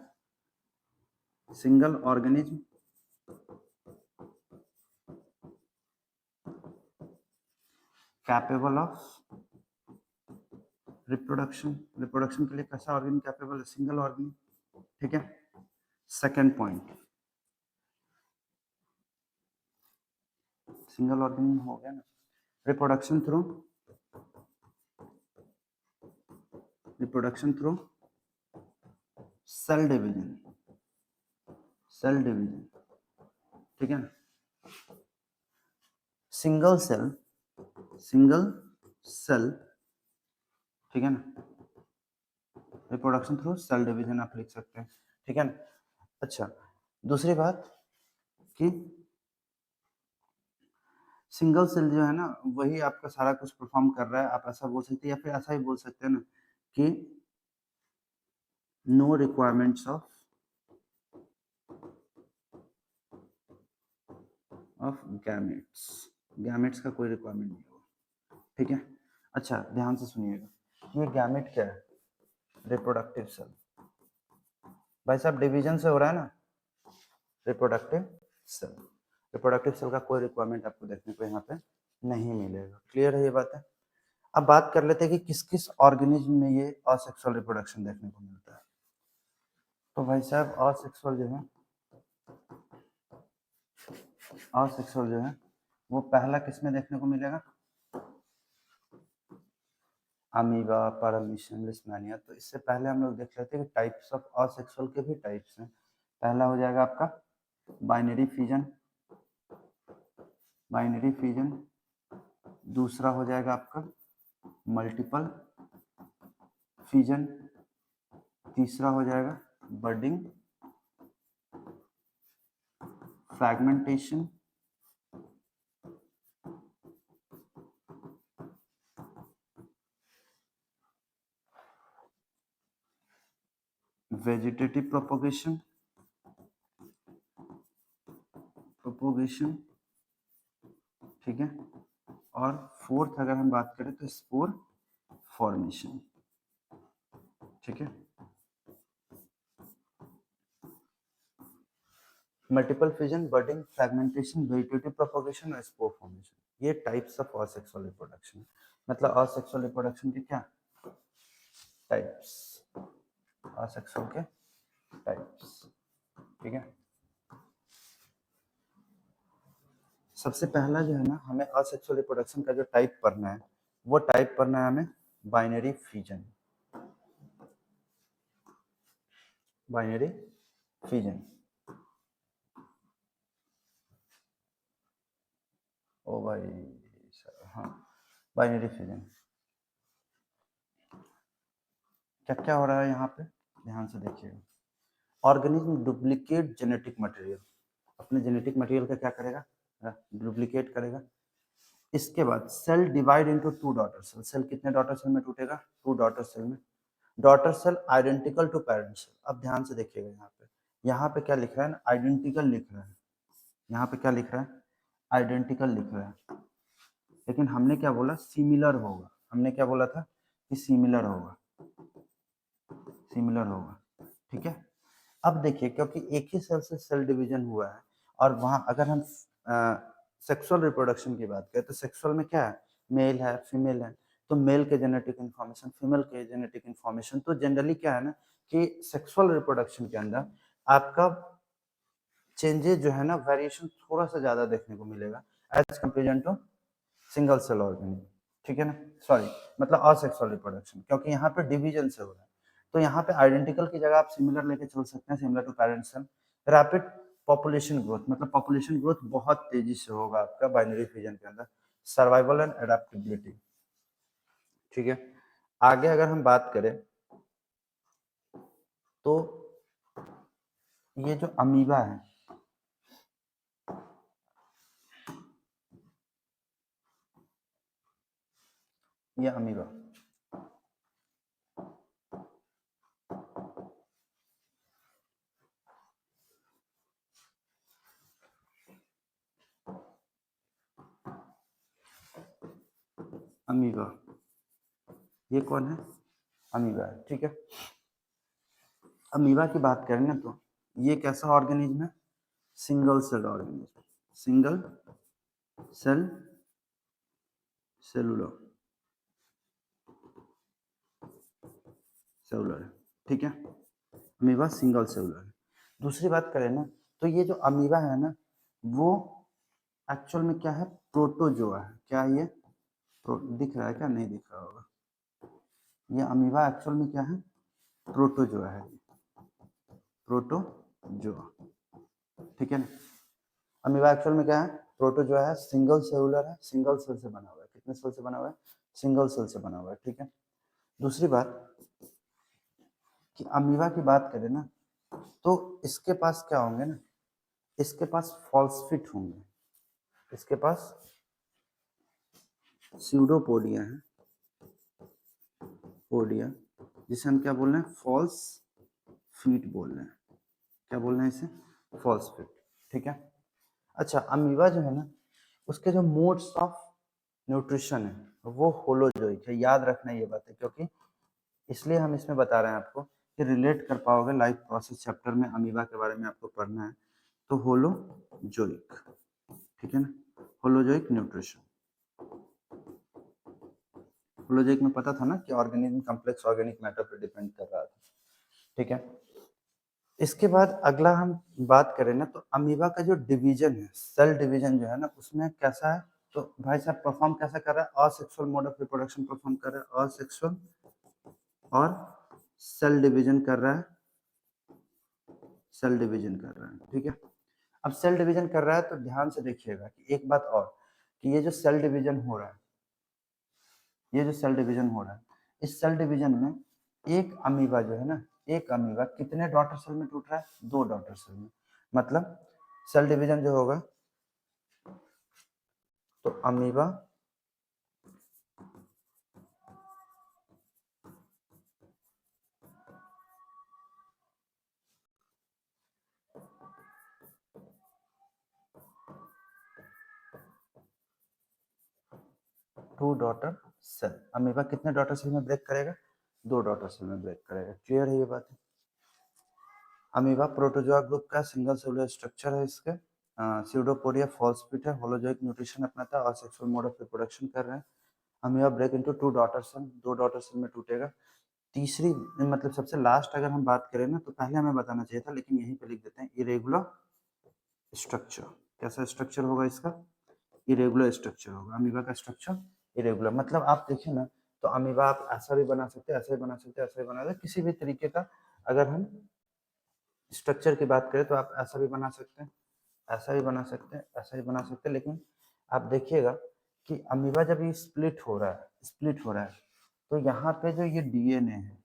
single organism capable of reproduction के लिए कैसा ऑर्गेनिज्म कैपेबल है? सिंगल ऑर्गेनिज्म, ठीक है। सेकेंड पॉइंट, सिंगल ऑर्गेनिज्म हो गया ना। रिप्रोडक्शन थ्रू सेल डिवीजन, ठीक है ना। सिंगल सेल, ठीक है ना। रिप्रोडक्शन थ्रू सेल डिवीजन आप लिख सकते हैं, ठीक है ना। अच्छा, दूसरी बात कि सिंगल सेल जो है ना वही आपका सारा कुछ परफॉर्म कर रहा है, आप ऐसा बोल सकते हैं, या फिर ऐसा ही बोल सकते हैं ना कि नो रिक्वायरमेंट्स ऑफ गैमेट्स का कोई रिक्वायरमेंट नहीं होगा, ठीक है। अच्छा ध्यान से सुनिएगा, ये गैमेट क्या है? Reproductive cell. भाई साहब डिवीजन से हो रहा है ना रिप्रोडक्टिव सेल का कोई रिक्वायरमेंट आपको देखने को यहाँ पे नहीं मिलेगा। क्लियर है ये बात है? अब बात कर लेते हैं कि किस किस ऑर्गेनिज्म में ये असेक्सुअल रिप्रोडक्शन देखने को मिलता है। तो भाई साहब असेक्सुअल जो है वो पहला किस में देखने को मिलेगा? Amoeba, paramecium, Leishmania. तो इससे पहले हम लोग देख लेते हैं कि टाइप्स ऑफ असेक्सुअल के भी टाइप्स हैं। पहला हो जाएगा आपका बाइनरी फिजन, दूसरा हो जाएगा आपका मल्टीपल फिजन, तीसरा हो जाएगा बडिंग, फ्रैगमेंटेशन, वेजिटेटिव प्रोपोगेशन, ठीक है, और फोर्थ अगर हम बात करें तो स्पोर फॉर्मेशन, ठीक है। Multiple fission, budding, fragmentation, vegetative propagation और स्पोर फॉर्मेशन, ये टाइप्स ऑफ असेक्सुअल रिप्रोडक्शन। मतलब असेक्सुअल रिप्रोडक्शन के क्या टाइप्स, असेक्सुअल के टाइप्स, ठीक है। सबसे पहला जो है ना, हमें असेक्सुअल रिप्रोडक्शन का जो टाइप पढ़ना है, वो टाइप पढ़ना है हमें बाइनरी फिजन, बाइनरी फिजन। ओ भाई हाँ, बाइनरी फिजन। क्या क्या हो रहा है यहाँ पे, ध्यान से देखिएगा। ऑर्गेनिज्म डुप्लीकेट जेनेटिक मटेरियल, अपने जेनेटिक मटेरियल का क्या करेगा, डुप्लीकेट करेगा। इसके बाद cell divide into two daughter cell, cell कितने डॉटर सेल में टूटेगा, टू डॉटर सेल में। Daughter cell identical to parent cell. अब ध्यान से देखिएगा यहाँ पे क्या लिख रहा है ना, आइडेंटिकल लिख रहा है, यहाँ पे क्या लिख रहा है, आइडेंटिकल लिख रहा है, लेकिन हमने क्या बोला, सिमिलर होगा। हमने क्या बोला था कि सिमिलर होगा, सिमिलर होगा, ठीक है। अब देखिए, क्योंकि एक ही सेल से सेल डिवीजन हुआ है, और वहां अगर हम सेक्सुअल रिप्रोडक्शन की बात करें तो सेक्सुअल में क्या है, मेल है, फीमेल है, तो मेल के जेनेटिक इन्फॉर्मेशन, फीमेल के जेनेटिक इन्फॉर्मेशन। तो जनरली क्या है ना कि सेक्सुअल रिप्रोडक्शन के अंदर आपका चेंजेस जो है ना, वेरिएशन थोड़ा सा ज्यादा देखने को मिलेगा as comparison to single cell organism, ठीक है ना। सॉरी, मतलब असेक्सुअल रिप्रोडक्शन, क्योंकि यहाँ पे डिवीजन से हो रहा है। तो यहाँ पे आइडेंटिकल की जगह आप सिमिलर लेके चल सकते हैं, similar to parent cell. Rapid population growth, मतलब पॉपुलेशन ग्रोथ बहुत तेजी से होगा आपका बाइनरी फिजन के अंदर। सर्वाइवल एंड एडेप्टेबिलिटी, ठीक है। आगे अगर हम बात करें तो ये जो अमीबा है, ये अमीबा, अमीबा, ये कौन है, अमीबा है, ठीक है। अमीबा की बात करें ना तो ये कैसा ऑर्गेनिज्म है, single cell organism, single cell cellular, cellular, ठीक है। अमीबा सिंगल सेलुलर है। दूसरी बात करें ना तो ये जो अमीबा है ना, वो एक्चुअल में क्या है, प्रोटोजोआ है। क्या ये दिख रहा है, क्या नहीं दिख रहा होगा, ये अमीबा एक्चुअल में क्या है, प्रोटोजोआ है, प्रोटोजोआ, ठीक है ना। अमीबा एक्चुअल में क्या है, प्रोटोजोआ है, सिंगल सेलुलर है, सिंगल सेल से बना हुआ है। कितने सेल से बना हुआ है, सिंगल सेल से बना हुआ है, ठीक है। दूसरी बात कि अमीबा की बात करें ना तो इसके पास क्या होंगे ना, इसके पास फॉस्फेट होंगे, इसके पास स्यूडोपोडिया है, पोडिया, जिसे हम क्या बोल रहे हैं, फॉल्स फीट बोल रहे हैं। क्या बोल रहे हैं इसे, फॉल्स फीट, ठीक है। अच्छा, अमीबा जो है ना, उसके जो मोड्स ऑफ न्यूट्रिशन है वो होलोजोइक है। याद रखना ये बात है, क्योंकि इसलिए हम इसमें बता रहे हैं आपको कि रिलेट कर पाओगे लाइफ प्रोसेस चैप्टर में, अमीबा के बारे में आपको पढ़ना है। तो होलोजोइक, ठीक है ना, होलोजोइक न्यूट्रिशन। होलोजोइक में पता था ना कि ऑर्गेनिज्म कॉम्प्लेक्स ऑर्गेनिक मैटर पर डिपेंड कर रहा था, ठीक है। इसके बाद अगला हम बात करें ना तो अमीबा का जो डिवीजन है, सेल डिवीजन जो है ना, उसमें कैसा है, तो भाई साहब परफॉर्म कैसा कर रहा है, asexual mode of reproduction perform कर रहा है, असेक्सुअल, और सेल डिवीजन कर रहा है, सेल डिवीजन कर रहा है, ठीक है। अब सेल डिवीजन कर रहा है तो ध्यान से देखिएगा कि एक बात और, कि ये जो सेल डिवीजन हो रहा है, ये जो सेल डिवीजन हो रहा है, इस सेल डिवीजन में एक अमीबा जो है ना, एक अमीबा कितने डॉटर सेल में टूट रहा है? 2 डॉटर सेल में। मतलब सेल डिवीजन जो होगा तो amoeba two daughter cell, amoeba कितने डॉटर सेल में ब्रेक करेगा? 2 डॉटर सेल में ब्रेक करेगा। क्लियर है ये बात? अमीबा प्रोटोजोआ ग्रुप का सिंगल सेलुलर स्ट्रक्चर है इसके, स्यूडोपोडिया फॉल्सपिट है, होलोजोइक न्यूट्रिशन अपनाता है और सेक्सुअल मोड ऑफ रिप्रोडक्शन कर रहे हैं। Amoeba break into 2 daughter cell, 2 daughter cell में टूटेगा। तीसरी मतलब सबसे लास्ट अगर हम बात करें ना, तो पहले हमें बताना चाहिए था लेकिन यहीं पे लिख देते हैं, इरेगुलर स्ट्रक्चर। कैसा स्ट्रक्चर होगा इसका? इरेगुलर स्ट्रक्चर होगा अमीबा का स्ट्रक्चर, इरेगुलर। मतलब आप देखिए ना, तो अमीबा आप ऐसा भी बना सकते हैं, ऐसा भी बना सकते हैं, ऐसा भी बना सकते हैं, किसी भी तरीके का अगर हम स्ट्रक्चर की बात करें तो आप ऐसा भी बना सकते हैं, ऐसा भी बना सकते हैं, ऐसा भी बना सकते हैं। लेकिन आप देखिएगा कि अमीबा जब ये स्प्लिट हो रहा है, स्प्लिट हो रहा है, तो यहाँ पे जो ये डीएनए है,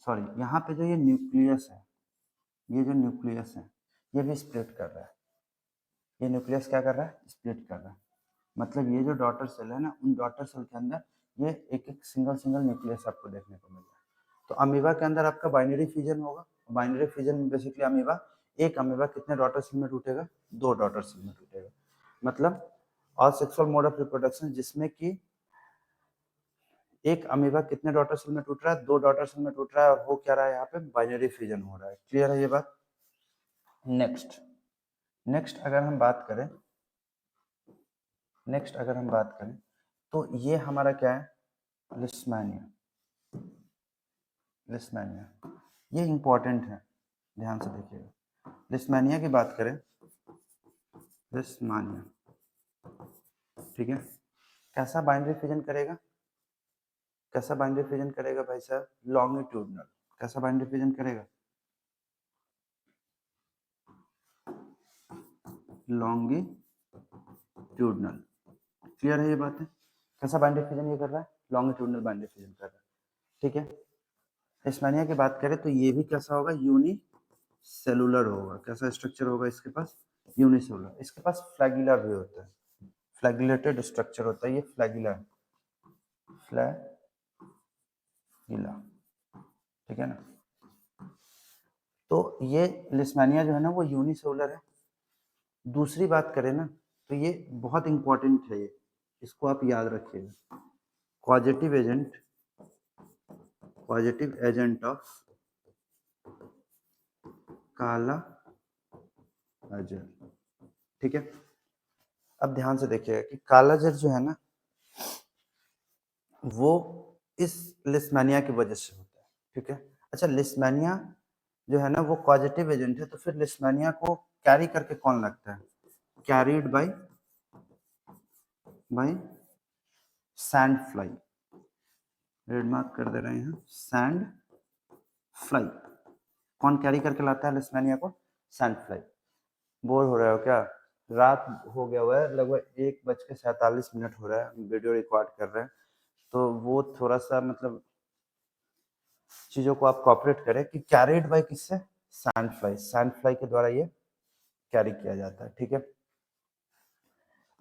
सॉरी यहाँ पे जो ये न्यूक्लियस है, ये जो न्यूक्लियस है ये भी स्प्लिट कर रहा है। ये न्यूक्लियस क्या कर रहा है? स्प्लिट कर रहा है। मतलब ये जो डॉटर सेल है ना, उन डॉटर सेल के अंदर ये एक एक सिंगल सिंगल न्यूक्लियस आपको देखने को मिल रहा है। तो अमीबा के अंदर आपका बाइनरी फिजन होगा। बाइनरी फिजन में बेसिकली अमीबा, एक अमीबा कितने डॉटर सेल में टूटेगा? 2 डॉटर सेल में टूटेगा। मतलब और सेक्सुअल मोड ऑफ रिप्रोडक्शन जिसमें कि एक अमीबा कितने डॉटर सेल में टूट रहा है? 2 डॉटर सेल में टूट रहा है और हो क्या रहा है? यहाँ पे बाइनरी फिजन हो रहा है। क्लियर है ये बात? नेक्स्ट अगर हम बात करें, नेक्स्ट अगर हम बात करें तो ये हमारा क्या है? लिस्मानिया। लिस्मानिया ये इंपॉर्टेंट है, ध्यान से देखिएगा। लिस्मानिया की बात करें, लिस्मानिया, ठीक है, कैसा बाइनरी फिजन करेगा? कैसा बाइनरी फिजन करेगा भाई साहब? लॉन्गिट्यूडनल। कैसा बाइनरी फिजन करेगा? लॉन्गिट्यूडनल। क्लियर है ये बात है? कैसा बाइनरी फिजन ये कर रहा है? लॉन्गिट्यूडनल बाइनरी फिजन कर रहा है, ठीक है। लिस्मानिया की बात करें तो ये भी कैसा होगा? यूनिसेलुलर होगा। कैसा स्ट्रक्चर होगा इसके पास? यूनिसेलुलर। इसके पास फ्लैगिला भी होता है, फ्लैगिलेटेड स्ट्रक्चर होता है, ये फ्लैगिला, फ्लैगिला, ठीक है ना। तो ये लिस्मानिया जो है ना वो यूनिसेलुलर है। दूसरी बात करें ना तो ये बहुत इंपॉर्टेंट है, ये इसको आप याद रखिएगा। पॉजिटिव एजेंट ऑफ काला अजर, ठीक है। अब ध्यान से देखिएगा कि काला अजर जो है ना वो इस लिस्मानिया की वजह से होता है, ठीक है। अच्छा, लिस्मानिया जो है ना वो पॉजिटिव एजेंट है, तो फिर लिस्मानिया को कैरी करके कौन लगता है? Carried bye sand fly. Red mark कर दे रहे हैं, सैंड फ्लाई। कौन कैरी करके लाता है लिस्मानिया को? Sand fly. बोर हो रहे हो क्या? रात हो गया हुआ है, लगभग 1:47 हो रहा है, वीडियो रिकॉर्ड कर रहे हैं, तो वो थोड़ा सा मतलब चीजों को आप कॉपरेट करें कि कैरिड बाय किससे? Sand fly. सैंड फ्लाई के द्वारा ये कैरी किया जाता है, ठीक है।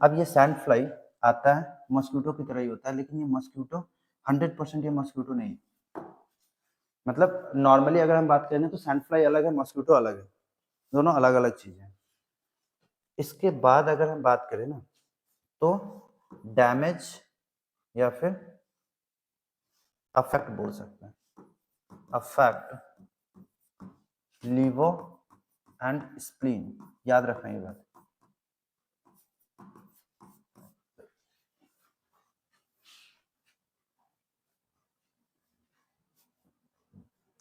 अब ये सैंड फ्लाई आता है मस्क्यूटो की तरह ही होता है, लेकिन ये मस्क्यूटो 100% ये मस्क्यूटो नहीं है। मतलब नॉर्मली अगर हम बात करें तो सैंड फ्लाई अलग है, मस्क्यूटो अलग है, दोनों अलग अलग चीजें हैं। इसके बाद अगर हम बात करें ना तो डैमेज या फिर अफेक्ट बोल सकते हैं, अफेक्ट लीवर एंड स्प्लीन। याद रखना ये बात।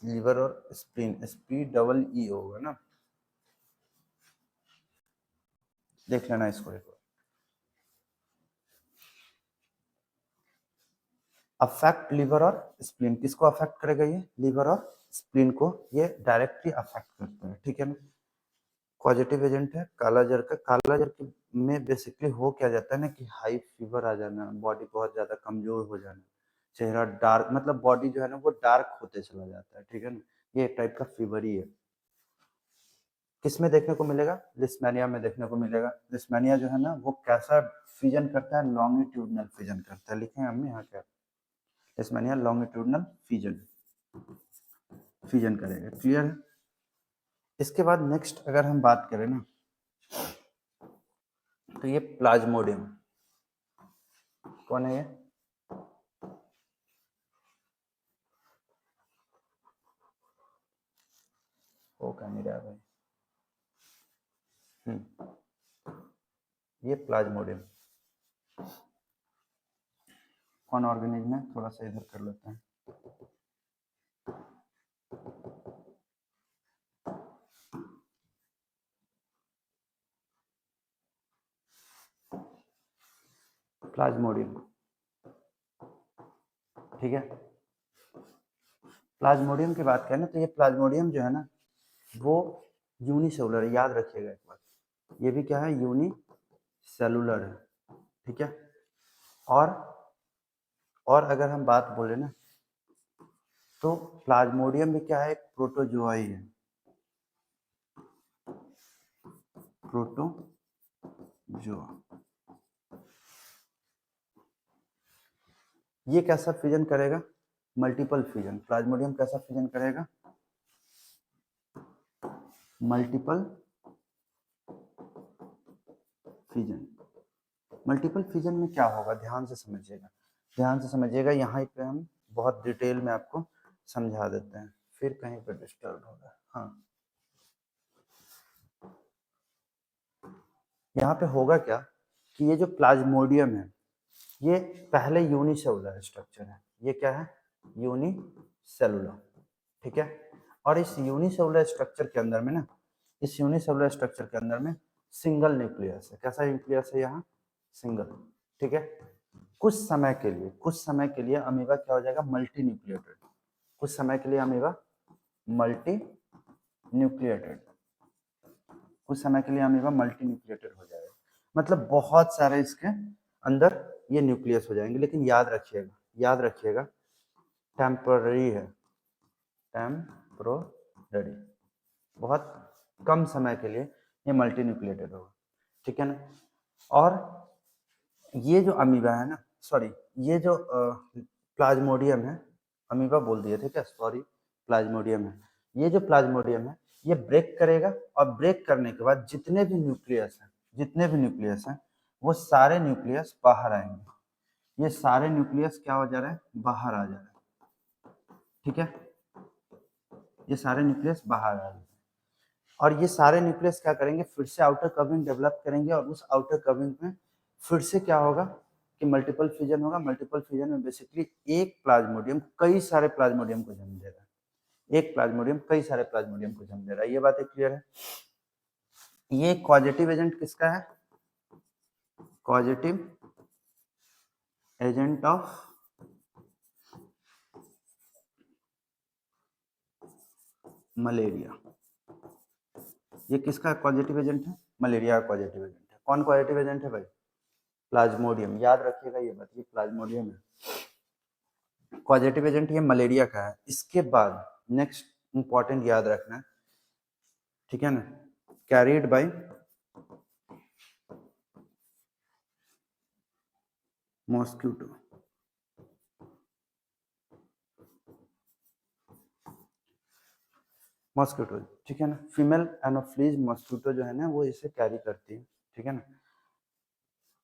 लीवर और स्प्लीन, SPEE होगा ना, देख लेना इसको एक बार। अफेक्ट लीवर और स्प्लीन, किसको अफेक्ट करेगा? ये लीवर और स्प्लीन को ये डायरेक्टली अफेक्ट करता है, ठीक है ना। पॉजिटिव एजेंट है काला जर का। काला जर में बेसिकली हो क्या जाता है ना कि हाई फीवर आ जाना, बॉडी बहुत ज्यादा कमजोर हो जाना, चेहरा डार्क, मतलब बॉडी जो है ना वो डार्क होते चला जाता है, ठीक है ना, ये एक टाइप का फीवर ही है। किसमें देखने को मिलेगा? लिस्मेनिया में देखने को मिलेगा। लिस्मेनिया जो है ना वो कैसा फिजन करता है? लॉन्गिट्यूडनल फिजन करता है। लिखे हैं हमने यहाँ क्या? लिस्मेनिया लॉन्गिट्यूडनल फिजन फिजन करेगा, क्लियर है? इसके बाद नेक्स्ट अगर हम बात करें ना तो ये प्लाज्मोडियम, कौन है ये? वो क्या नहीं रहा भाई, ये प्लाज्मोडियम कौन ऑर्गेनिज्म है? थोड़ा सा इधर कर लेते हैं। प्लाज्मोडियम, ठीक है। प्लाज्मोडियम की बात करें ना तो ये प्लाज्मोडियम जो है ना वो यूनिसेलुलर है, याद रखिएगा एक बात, ये भी क्या है? यूनिसेलुलर है, ठीक है। और अगर हम बात बोले ना तो प्लाज्मोडियम भी क्या है? एक प्रोटोजोआ ही है, प्रोटोजोआ। ये कैसा फिजन करेगा? Multiple fission. प्लाज्मोडियम कैसा फिजन करेगा? Multiple fission. मल्टीपल फिजन में क्या होगा? ध्यान से समझिएगा, ध्यान से समझिएगा, यहाँ पे हम बहुत डिटेल में आपको समझा देते हैं, फिर कहीं पर डिस्टर्ब होगा। हाँ, यहाँ पे होगा क्या कि ये जो प्लाज्मोडियम है ये पहले यूनिसेलुलर स्ट्रक्चर है। ये क्या है? यूनिसेलुलर, ठीक है। और इस यूनिसेलुलर स्ट्रक्चर के अंदर में ना, इस यूनिसेलुलर स्ट्रक्चर के अंदर में सिंगल न्यूक्लियस है। कैसा न्यूक्लियस है? यहाँ सिंगल, ठीक है। कुछ समय के लिए अमीबा क्या हो जाएगा? Multi nucleated. कुछ समय के लिए अमीबा मल्टी न्यूक्लिएटेड, कुछ समय के लिए अमीबा मल्टी न्यूक्लिएटेड हो जाएगा, मतलब बहुत सारे इसके अंदर ये न्यूक्लियस हो जाएंगे। लेकिन याद रखिएगा, याद रखिएगा, टेम्पररी है, टेम्पररी, बहुत कम समय के लिए ये मल्टी न्यूक्लिएटेड होगा, ठीक है ना। और ये जो अमीबा है ना, सॉरी, ये जो प्लाज्मोडियम है, अमीबा बोल दिए थे क्या, सॉरी, प्लाज्मोडियम है। ये जो प्लाज्मोडियम है ये ब्रेक करेगा और ब्रेक करने के बाद जितने भी न्यूक्लियस हैं, जितने भी न्यूक्लियस हैं वो सारे न्यूक्लियस बाहर आएंगे। ये सारे न्यूक्लियस क्या हो जा रहे हैं? बाहर आ जा रहे हैं, ठीक है। ये सारे न्यूक्लियस बाहर आ रहे हैं और ये सारे न्यूक्लियस क्या करेंगे? फिर से आउटर कवरिंग डेवलप करेंगे और उस आउटर कवरिंग में फिर से क्या होगा कि मल्टीपल फ्यूजन होगा। मल्टीपल फ्यूजन में बेसिकली एक प्लाज्मोडियम कई सारे प्लाज्मोडियम को जन्म दे रहा है, एक प्लाज्मोडियम कई सारे प्लाज्मोडियम को जन्म दे रहा है। ये बात क्लियर है? ये कॉजेटिव एजेंट किसका है? Causative agent of malaria. ये किसका कॉजेटिव एजेंट है? मलेरिया का कॉजेटिव एजेंट है। कौन कॉजेटिव एजेंट है भाई? प्लाज्मोडियम। याद रखिएगा ये बात, ये प्लाज्मोडियम है, कॉजेटिव एजेंट ये मलेरिया का है। इसके बाद नेक्स्ट इंपॉर्टेंट याद रखना, ठीक है ना, कैरिड बाय मॉस्किटो। मॉस्किटो, ठीक है ना, फीमेल एनोफ्लीज मॉस्किटो जो है ना वो इसे कैरी करती है, ठीक है ना।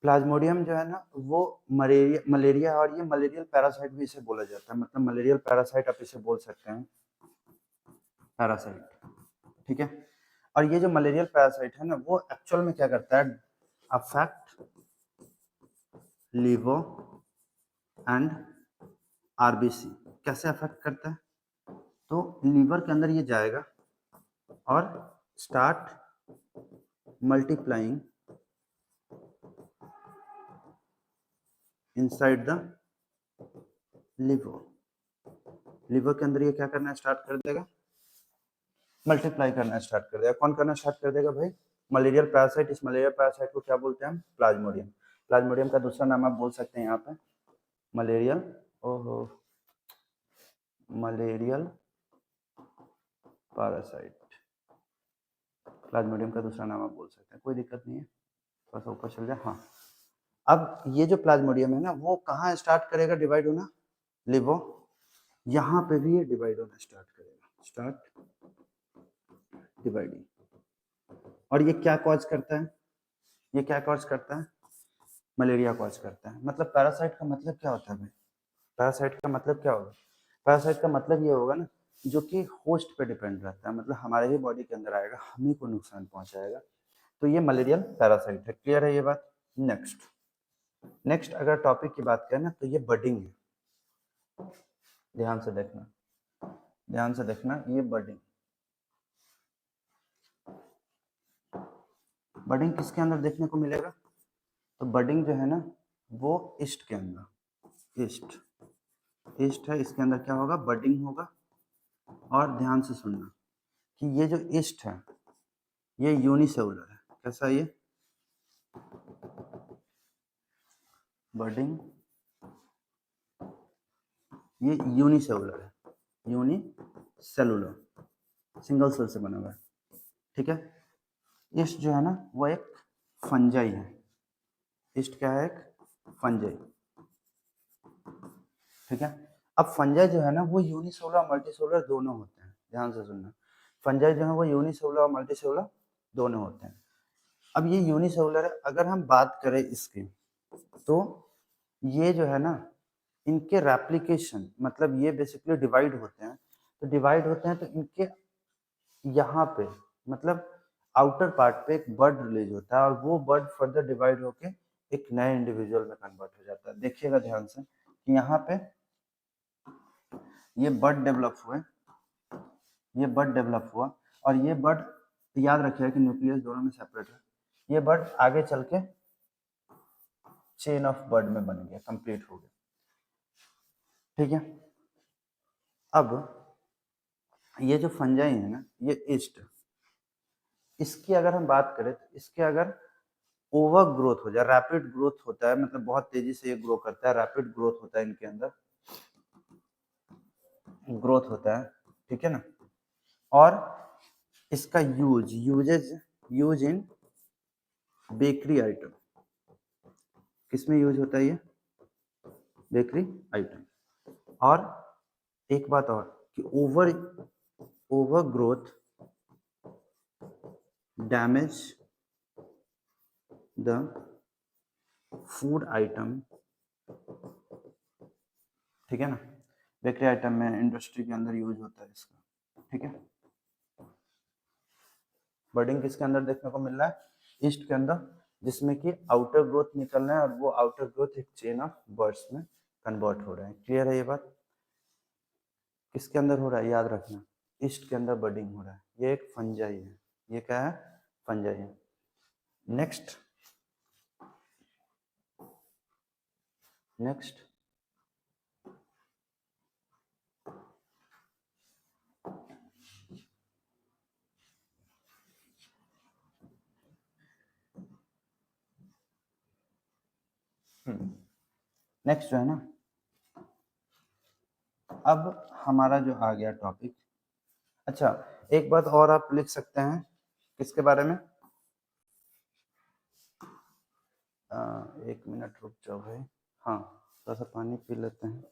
प्लाज्मोडियम जो है ना वो मलेरिया और ये मलेरियल पैरासाइट भी इसे बोला जाता है, मतलब मलेरियल पैरासाइट आप इसे बोल सकते हैं, पैरासाइट, ठीक है। और ये जो मलेरियल पैरासाइट है ना वो एक्चुअल में क्या करता है? Affect liver and RBC. कैसे अफेक्ट करता है? तो लीवर के अंदर ये जाएगा और start multiplying inside the liver. Liver के अंदर ये क्या करना स्टार्ट कर देगा? मल्टीप्लाई करना स्टार्ट कर देगा। कौन करना स्टार्ट कर देगा भाई? Malarial parasite. इस मलेरियल पैरासाइट को क्या बोलते हैं हम? प्लाज्मोडियम। प्लाज्मोडियम का दूसरा नाम आप बोल सकते हैं यहाँ पे मलेरियल ओहो, मलेरियल पैरासाइट, प्लाज्मोडियम का दूसरा नाम आप बोल सकते हैं, कोई दिक्कत नहीं है, थोड़ा सा ऊपर चल जाए। हाँ, अब ये जो प्लाज्मोडियम है ना, वो कहाँ स्टार्ट करेगा डिवाइड होना? लिवो, यहाँ पे भी ये डिवाइड होना स्टार्ट करेगा, स्टार्ट डिवाइडिंग। और ये क्या कॉज करता है? ये क्या कॉज करता है? मलेरिया कॉज करता है। मतलब पैरासाइट का मतलब क्या होता है भाई? पैरासाइट का मतलब क्या होगा? पैरासाइट का मतलब ये होगा ना, जो कि होस्ट पे डिपेंड रहता है, मतलब हमारे ही बॉडी के अंदर आएगा, हम ही को नुकसान पहुंचाएगा। तो ये मलेरियल पैरासाइट है। क्लियर है ये बात? नेक्स्ट अगर टॉपिक की बात करें ना, तो ये बडिंग है। ध्यान से देखना, ध्यान से देखना, ये बडिंग, बडिंग किसके अंदर देखने को मिलेगा? तो बडिंग जो है ना, वो ईस्ट के अंदर, ईस्ट ईस्ट है, इसके अंदर क्या होगा? बडिंग होगा। और ध्यान से सुनना कि ये जो ईस्ट है, ये यूनिसेलुलर है। कैसा ये? बडिंग ये यूनिसेलुलर है, यूनिसेलुलर, सिंगल सेल से बना हुआ है। ठीक है, ईस्ट जो है ना, वो एक फंजाई है। ईस्ट क्या है? एक फंजाई। ठीक है, अब फंजाई जो है ना, वो यूनिसेलुलर मल्टीसेलुलर दोनों होते हैं। ध्यान से सुनना, फंजाई जो है वो यूनिसेलुलर और मल्टीसेलुलर दोनों होते हैं। अब ये यूनिसेलुलर है, अगर हम बात करें इसकी, तो ये जो है ना, इनके रेप्लिकेशन, मतलब ये बेसिकली डिवाइड होते हैं। तो डिवाइड होते हैं तो इनके यहाँ पे, मतलब आउटर पार्ट पे एक बर्ड रिलीज होता है, और वो बर्ड फर्दर डिवाइड होके एक नए इंडिविजुअल में कन्वर्ट हो जाता है। देखिएगा ध्यान से कि यहाँ पे ये बर्ड डेवलप हुए, ये बर्ड डेवलप हुआ, और ये बर्ड, याद रखिएगा कि न्यूक्लियस दोनों में सेपरेट है। ये बर्ड आगे चल के चेन ऑफ बर्ड में बन गया, कंप्लीट हो गया। ठीक है, अब ये जो फंजाई है ना, ये ईस्ट, इसकी अगर हम बात करें तो इसके अगर ओवर ग्रोथ हो जाए, रैपिड ग्रोथ होता है, मतलब बहुत तेजी से ये ग्रो करता है, रैपिड ग्रोथ होता है, इनके अंदर ग्रोथ होता है। ठीक है ना, और इसका यूज इन बेकरी आइटम, किसमें यूज होता है ये? Bakery item. और एक बात और कि over growth damage the food item. ठीक है ना, बेकरी आइटम में, इंडस्ट्री के अंदर यूज होता है इसका। ठीक है, बर्डिंग किसके अंदर देखने को मिल रहा है? ईस्ट के अंदर, जिसमें कि आउटर ग्रोथ निकल रहा है, और वो आउटर ग्रोथ एक चेन ऑफ बर्ड्स में कन्वर्ट हो रहा है। क्लियर है ये बात? किसके अंदर हो रहा है, याद रखना, ईस्ट के अंदर बर्डिंग हो रहा है। ये एक फंजाई है, ये क्या है? फंजाई है। नेक्स्ट नेक्स्ट जो है ना, अब हमारा जो आ गया टॉपिक। अच्छा, एक बात और आप लिख सकते हैं, किसके बारे में? एक मिनट रुक जाओ भाई, हाँ, थोड़ा सा पानी पी लेते हैं।